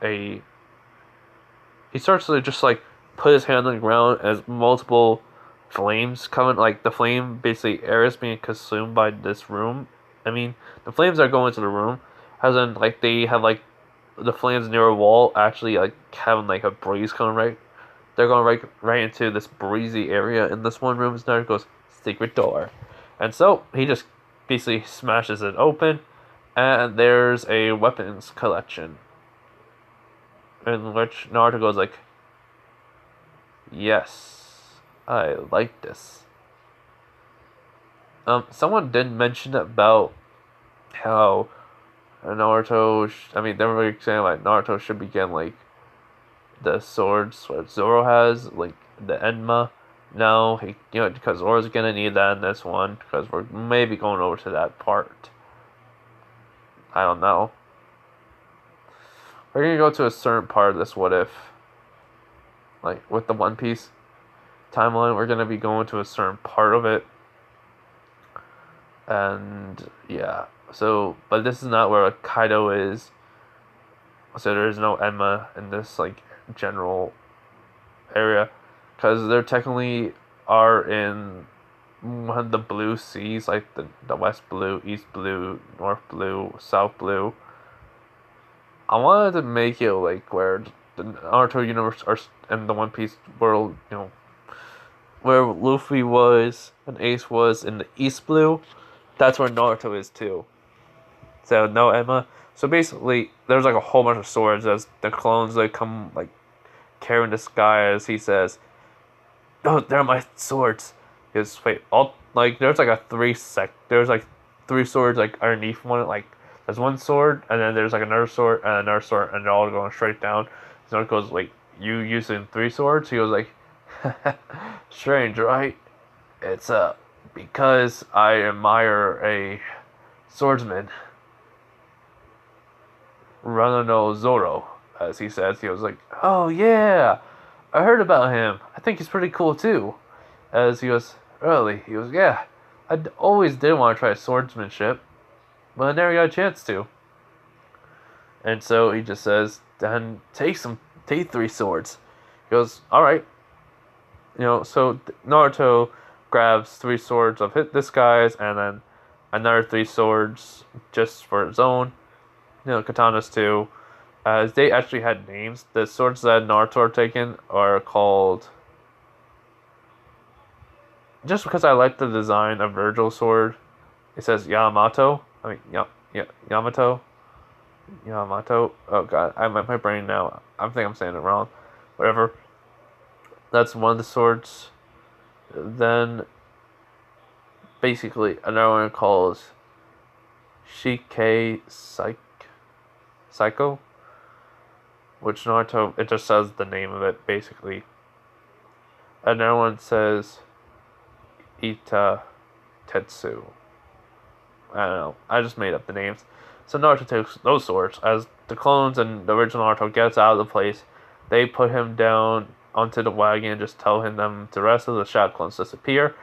a he starts to just like put his hand on the ground as multiple flames coming, like the flame basically air is being consumed by this room. I mean, the flames are going into the room, as in like they have like the flames near a wall actually like having like a breeze coming right. They're going right into this breezy area in this one room. And there goes secret door, and so he just basically smashes it open, and there's a weapons collection in which Naruto goes like, "Yes, I like this." Someone did mention about how Naruto. I mean, they were like saying like Naruto should be getting like the swords what Zoro has, like the Enma. No, because Zoro's gonna need that in this one because we're maybe going over to that part. I don't know. We're gonna go to a certain part of this what if, like with the One Piece timeline. We're gonna be going to a certain part of it, and yeah. So, but this is not where Kaido is. So there is no Enma in this like general area, because they're technically are in one of the blue seas, like the West Blue, East Blue, North Blue, South Blue. I wanted to make it like where the Naruto universe are and the One Piece world, where Luffy was and Ace was in the East Blue. That's where Naruto is too. So no Emma. So basically, there's like a whole bunch of swords as the clones they come like carrying this guy as he says, "Oh, they're my swords." Because wait, all like there's like a there's like three swords like underneath one, like there's one sword and then there's like another sword and they're all going straight down. So it goes like, "You using three swords?" He goes like, "Strange, right? It's because I admire a swordsman, Ranano Zoro," as he says. He was like, "Oh yeah, I heard about him. I think he's pretty cool too." As he goes, "Really?" He goes, "Yeah, always did want to try swordsmanship, but I never got a chance to." And so he just says, "Then take three swords." He goes, "All right." So Naruto grabs three swords of this guy's, and then another three swords just for his own. Katanas too. As they actually had names. The swords that Naruto are taken are called. Just because I like the design of Virgil's sword, it says Yamato. I mean, Yamato. Yamato. Oh god, my brain now. I think I'm saying it wrong. Whatever. That's one of the swords. Then, basically, another one calls Shike Psycho, which Naruto, it just says the name of it, basically. Another one says Ita Tetsu. I don't know. I just made up the names. So Naruto takes those swords. As the clones and the original Naruto gets out of the place, they put him down onto the wagon and just tell him them the rest of the shadow clones disappear.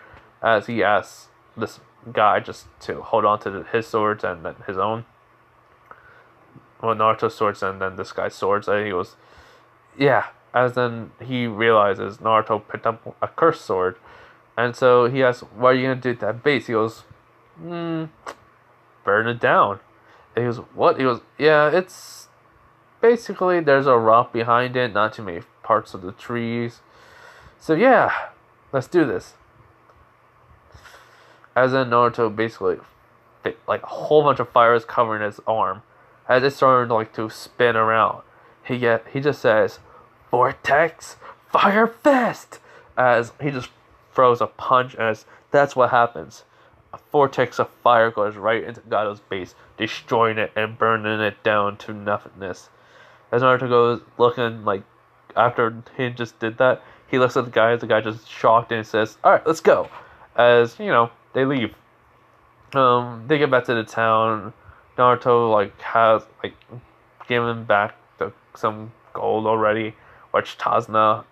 As he asks this guy just to hold on to his swords and then his own. Well, Naruto's swords and then this guy's swords. And he goes, yeah. As then he realizes Naruto picked up a cursed sword. And so he asks, what are you going to do at that base? He goes, burn it down. And he goes, what? He goes, yeah, it's basically there's a rock behind it, not too many parts of the trees. So yeah, let's do this. As then Naruto basically, like a whole bunch of fire is covering his arm. As it's starting to spin around, he just says, Vortex Fire Fist! As he just throws a punch, and that's what happens. A vortex of fire goes right into Gato's base, destroying it and burning it down to nothingness. As Naruto goes looking after he just did that, he looks at the guy just shocked and says, alright, let's go. As, they leave. They get back to the town. Naruto has given back some gold already, which Tazna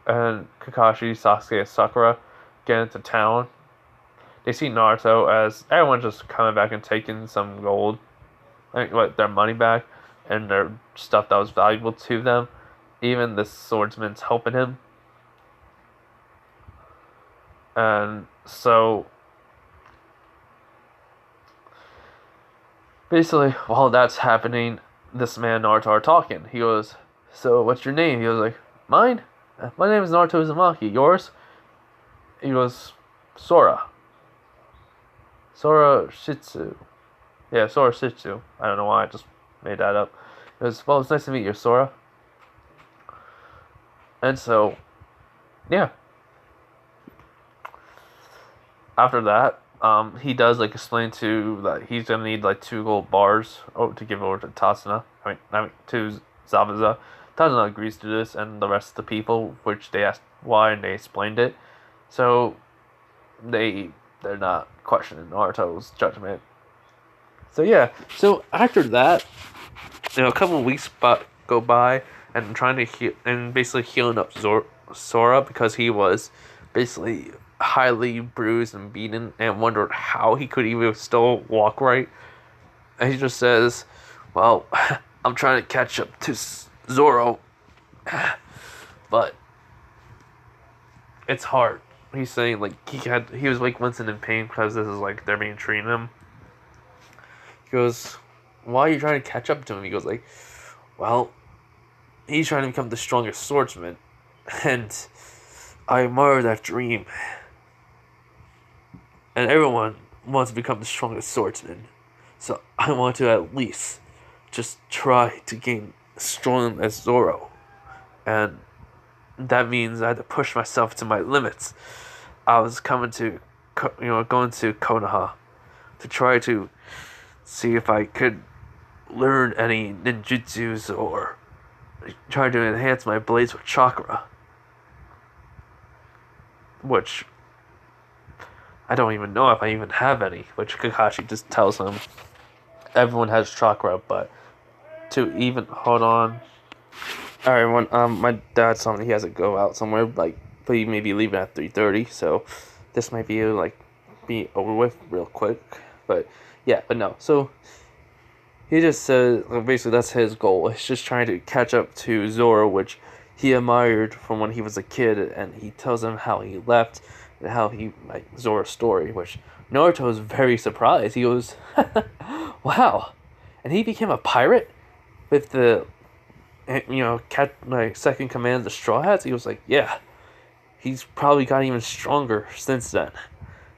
and Kakashi, Sasuke, and Sakura get into town. They see Naruto as everyone's just coming back and taking some gold, their money back, and their stuff that was valuable to them. Even the swordsman's helping him. And so, basically, while that's happening, this man and Naruto are talking. He goes, so what's your name? He was like, mine? My name is Naruto Uzumaki. Yours? He goes, Sora. Sora Shitsu. Yeah, Sora Shitsu. I don't know why I just made that up. He goes, well, it's nice to meet you, Sora. And so, yeah. After that, he does explain that he's gonna need 2 gold bars to give over to Tasuna. I mean to Zabuza. Tasuna agrees to this, and the rest of the people, which they asked why, and they explained it. So they're not questioning Naruto's judgment. So yeah. So after that, a couple of weeks go by, and trying to heal and basically healing up Sora because he was basically highly bruised and beaten and wondered how he could even still walk right. And he just says, well, I'm trying to catch up to Zoro, but it's hard. He's saying he was wincing in pain because this is they're being treating him. He goes, why are you trying to catch up to him? He goes well, he's trying to become the strongest swordsman, and I admire that dream. And everyone wants to become the strongest swordsman. So I want to at least just try to gain strong as Zoro. And that means I had to push myself to my limits. I was going to Konoha to try to see if I could learn any ninjutsus or try to enhance my blades with chakra. Which I don't even know if I even have any, which Kakashi just tells him everyone has chakra, but to even hold on. Alright everyone, my dad's telling me he has to go out somewhere, but he may be leaving at 3:30, so this might be be over with real quick. But yeah, but no. So he just said basically that's his goal. It's just trying to catch up to Zoro, which he admired from when he was a kid, and he tells him how he left and how he Zoro's story, which Naruto is very surprised. He goes, wow, and he became a pirate with the second command, the Straw Hats. He was like, yeah, he's probably got even stronger since then.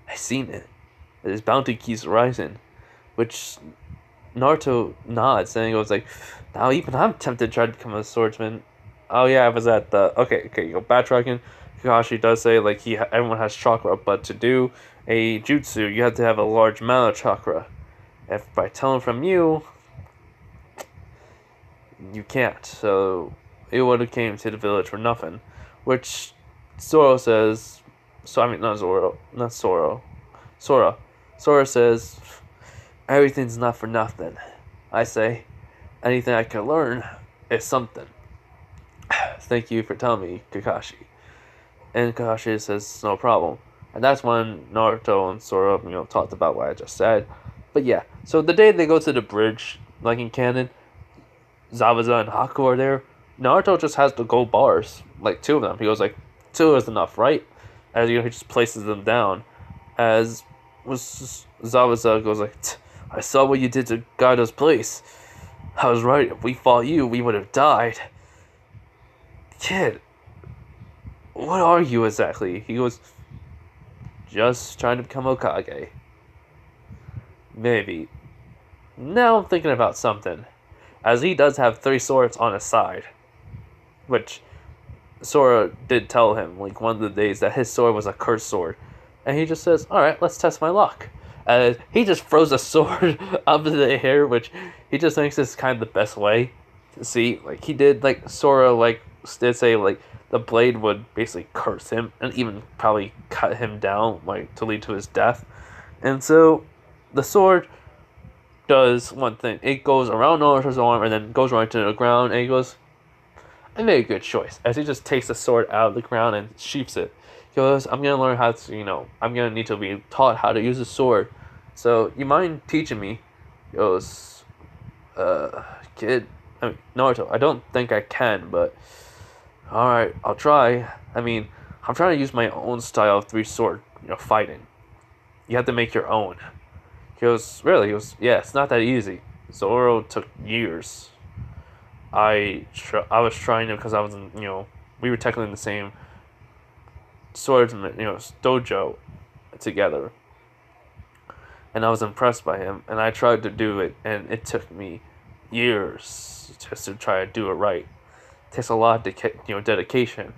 I seen it. His bounty keeps rising, which Naruto nods and he goes now even I'm tempted to try to become a swordsman. Oh yeah, I was at the okay. Backtracking. Kakashi does say everyone has chakra, but to do a jutsu, you have to have a large amount of chakra. If by telling from you can't. So it would have came to the village for nothing, which Zoro says So I mean, not Zoro, not Soro, Sora. Sora says, "Everything's not for nothing." I say, "Anything I can learn is something." Thank you for telling me, Kakashi. And Kakashi says, "No problem." And that's when Naruto and Sora, talked about what I just said. But yeah, so the day they go to the bridge, like in canon, Zabuza and Haku are there. Naruto just has the gold bars, like two of them. He goes like, two is enough, right? As he just places them down. As Zabuza goes like, I saw what you did to Gato's place. I was right. If we fought you, we would have died. Kid, what are you exactly? He goes, just trying to become Hokage. Maybe. Now I'm thinking about something. As he does have 3 swords on his side. Which Sora did tell him, like, one of the days that his sword was a cursed sword. And he just says, alright, let's test my luck. He just throws a sword up in the air, which he just thinks is kind of the best way to see. Like, he did, like, Sora, like, did say, like, the blade would basically curse him and even probably cut him down, like, to lead to his death. And so, the sword does one thing. It goes around Naruto's arm and then goes right to the ground, and he goes, I made a good choice. As he just takes the sword out of the ground and sheaths it. He goes, I'm gonna learn how to, I'm gonna need to be taught how to use a sword. So, you mind teaching me? He goes, kid, Naruto, I don't think I can, but alright, I'll try. I mean, I'm trying to use my own style of 3 sword, fighting. You have to make your own. He goes, really? He goes, yeah, it's not that easy. Zoro took years. I was trying to, because I was in, we were technically in the same swordsman, dojo together. And I was impressed by him, and I tried to do it, and it took me years just to try to do it right. It takes a lot of dedication.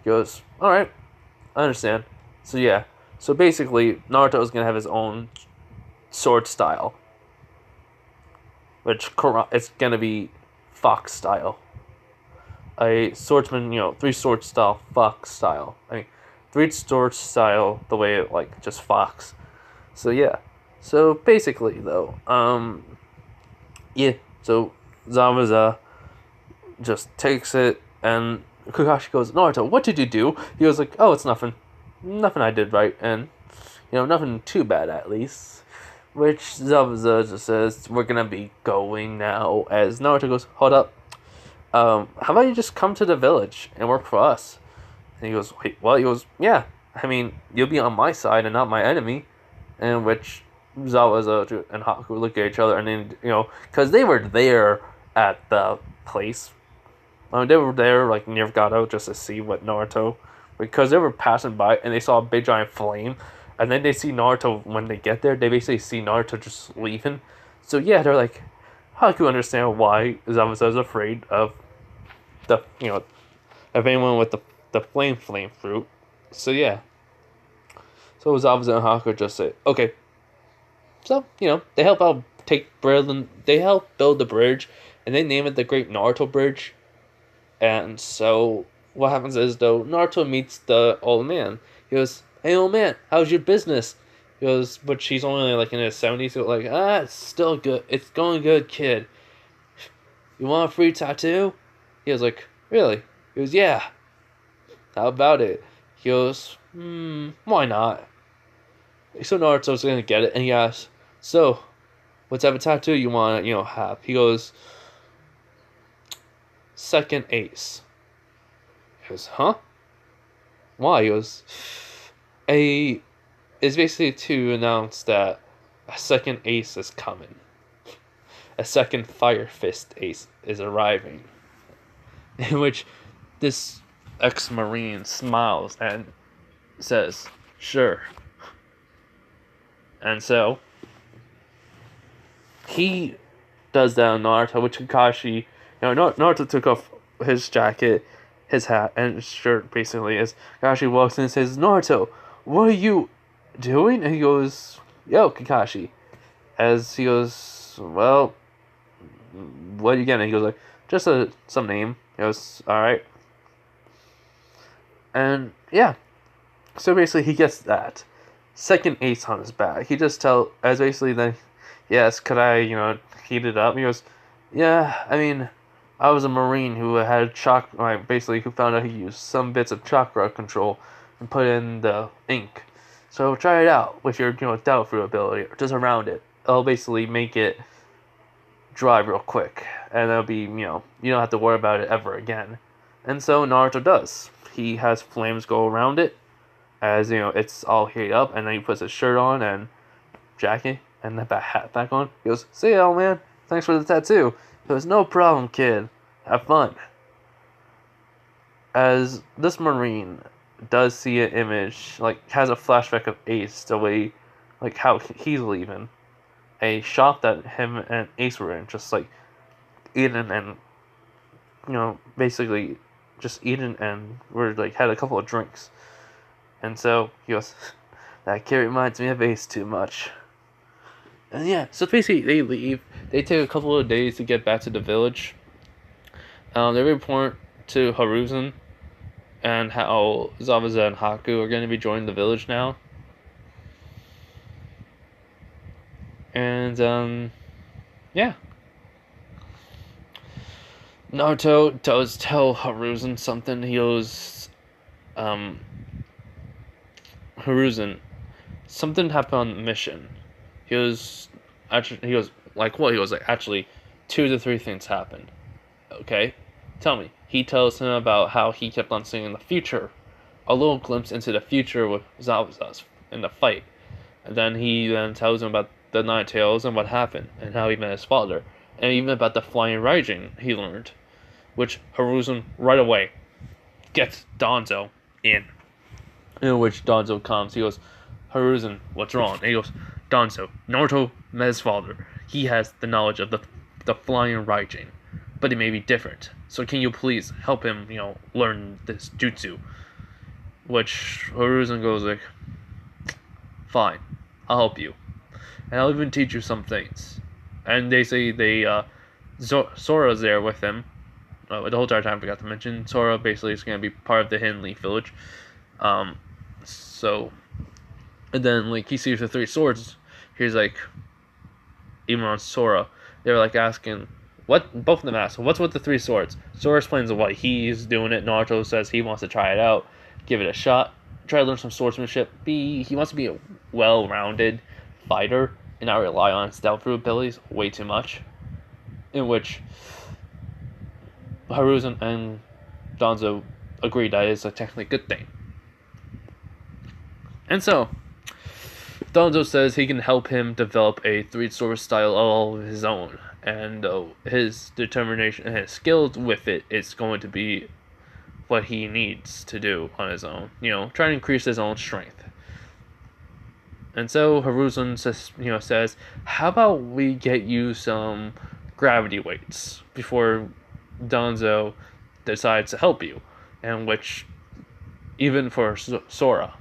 He goes, alright, I understand. So yeah, so basically, Naruto is going to have his own sword style. Which, it's going to be Fox style. A swordsman, 3 sword style, Fox style. I mean, 3 sword style the way it, like, just Fox. So yeah. So basically, though, yeah, so Zabuza just takes it, and Kakashi goes, Naruto, what did you do? He was like, oh, it's nothing. Nothing I did right, and, nothing too bad, at least. Which Zabuza just says, we're gonna be going now, as Naruto goes, hold up. How about you just come to the village and work for us? And he goes, wait, what? He goes, yeah, I mean, you'll be on my side and not my enemy. And which Zabuza and Haku look at each other, and then, because they were there at the place. They were there, like, near Gato, just to see what Naruto, because they were passing by, and they saw a big giant flame, and then they see Naruto, when they get there, they basically see Naruto just leaving. So yeah, they're like, Haku understand why Zabuza is afraid of the, of anyone with the flame fruit. So yeah. So Zabuza and Haki just say, okay. So, they help out they help build the bridge, and they name it the Great Naruto Bridge. And so, what happens is, though, Naruto meets the old man. He goes, hey, old man, how's your business? He goes, but she's only, like, in his 70s, so, like, it's still good. It's going good, kid. You want a free tattoo? He was like, really? He goes, yeah. How about it? He goes, why not? So Naruto's gonna get it, and he asks, so, what type of tattoo you want to, have? He goes, second ace. He goes, huh? Why? He goes, it's basically to announce that a second ace is coming. A second Fire Fist ace is arriving. In which this ex-Marine smiles and says, sure. And so, he does that on Naruto, which Kakashi, Naruto took off his jacket, his hat, and his shirt, basically, as Kakashi walks in and says, Naruto, what are you doing? And he goes, yo, Kakashi. As he goes, well, what are you getting? He goes like, just some name. He goes, alright. And, yeah. So basically, he gets that second ace on his back. He just as basically then, yes, could I heat it up? He goes, yeah. I mean, I was a marine who had basically who found out he used some bits of chakra control and put in the ink. So try it out with your doubt fruit ability, or just around it. It'll basically make it dry real quick, and it'll be you don't have to worry about it ever again. And so Naruto does. He has flames go around it, as it's all heated up, and then he puts his shirt on and jacket and the hat back on. He goes, "See ya, old man. Thanks for the tattoo." He goes, "No problem, kid. Have fun." As this marine does see an image, like has a flashback of Ace, the way, like how he's leaving a shop that him and Ace were in, just like eating and basically just eating and were like had a couple of drinks. And so he goes, "That kid reminds me of Ace too much." And yeah, so basically they leave. They take a couple of days to get back to the village. They report to Hiruzen and how Zabuza and Haku are going to be joining the village now. And yeah. Naruto does tell Hiruzen something. He goes, Hiruzen, something happened on the mission. He goes, like what? He goes, like, actually, 2 to 3 things happened. Okay? Tell me. He tells him about how he kept on seeing the future. A little glimpse into the future with Zabuza in the fight. And then he tells him about the Nine Tails and what happened, and how he met his father. And even about the flying Raijin he learned. Which Hiruzen, right away, gets Danzo in. In which Danzo comes. He goes, "Hiruzen, what's wrong?" And he goes, "Danzo, Naruto met his father. He has the knowledge of the flying Raijin, but it may be different. So can you please help him, learn this jutsu?" Which Hiruzen goes like, "Fine, I'll help you, and I'll even teach you some things." And they say Sora's there with him. The whole entire time I forgot to mention Sora basically is going to be part of the Hidden Leaf Village. So, and then like he sees the 3 swords. He's like, even on Sora, they're like asking, what? Both of them ask, "What's with the 3 swords?" Sora explains why he's doing it. Naruto says he wants to try it out, give it a shot, try to learn some swordsmanship. He wants to be a well-rounded fighter and not rely on his stealth abilities way too much. In which Hiruzen and Danzo agree that is a technically good thing. And so, Danzo says he can help him develop a 3-sword style all of his own, and his determination and his skills with it is going to be what he needs to do on his own. Trying to increase his own strength. And so Hiruzen says, "How about we get you some gravity weights before Danzo decides to help you?" And which, even for Sora,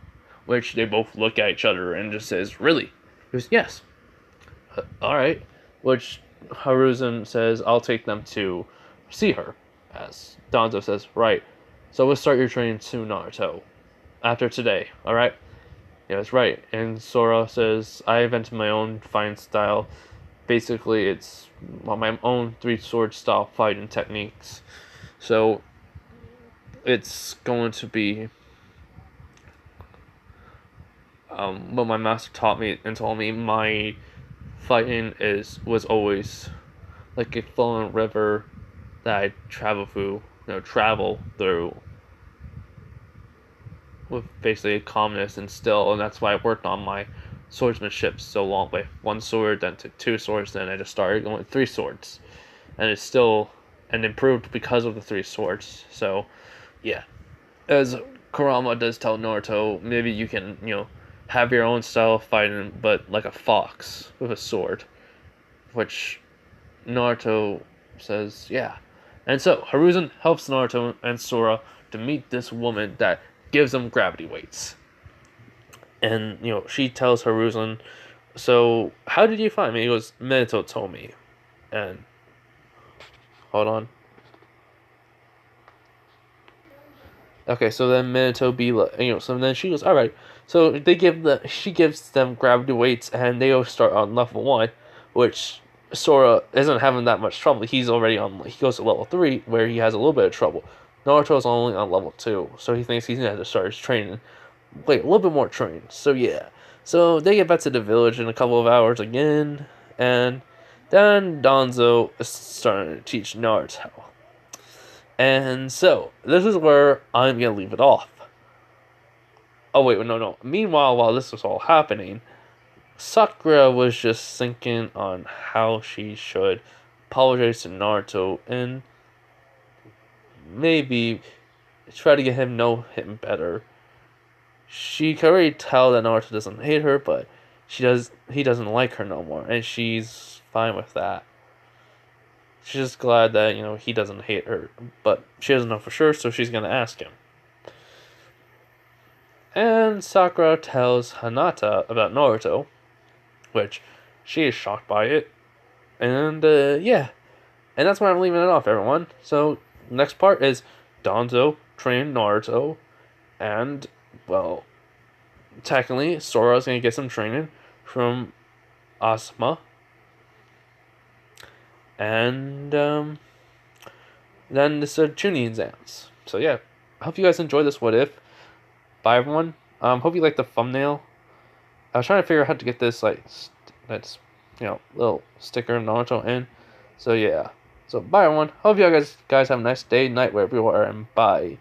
which they both look at each other and just says, "Really?" He goes, "Yes." Alright. Which Hiruzen says, "I'll take them to see her." As Danzo says, "Right. So we'll start your training soon, Naruto. After today, alright?" Yeah, that's right. And Sora says, "I invented my own fighting style. Basically, it's my own 3-sword style fighting techniques. So it's going to be what my master taught me and told me. My fighting was always like a flowing river that I travel through with basically calmness and still, and that's why I worked on my swordsmanship so long with 1 sword, then to 2 swords, then I just started going with 3 swords, and it's still and improved because of the 3 swords. So yeah, as Kurama does tell Naruto, maybe you can have your own style of fighting, but like a fox with a sword," which Naruto says, "Yeah." And so Hiruzen helps Naruto and Sora to meet this woman that gives them gravity weights. And she tells Hiruzen, "So how did you find me?" He goes, "Minato told me." And hold on. Okay, so then Minato be like, so then she goes, all right. So she gives them gravity weights, and they all start on level 1, which Sora isn't having that much trouble. He goes to level 3, where he has a little bit of trouble. Naruto's only on level 2, so he thinks he's gonna have to start his training. Wait, a little bit more training. So yeah. So they get back to the village in a couple of hours again, and then Danzo is starting to teach Naruto. And so, this is where I'm going to leave it off. Oh, wait, no, no. Meanwhile, while this was all happening, Sakura was just thinking on how she should apologize to Naruto and maybe try to get him know him better. She can already tell that Naruto doesn't hate her, but he doesn't like her no more, and she's fine with that. She's just glad that, he doesn't hate her, but she doesn't know for sure, so she's gonna ask him. And Sakura tells Hinata about Naruto, which she is shocked by it. And yeah, and that's where I'm leaving it off, everyone. So next part is Danzo training Naruto, and well, technically Sora's gonna get some training from Asuma, and then the Chunin exams. So yeah, I hope you guys enjoyed this What If. Bye everyone. Hope you liked the thumbnail. I was trying to figure out how to get this that's little sticker Naruto in. So yeah. So bye everyone. Hope you guys have a nice day, night, wherever you are, and bye.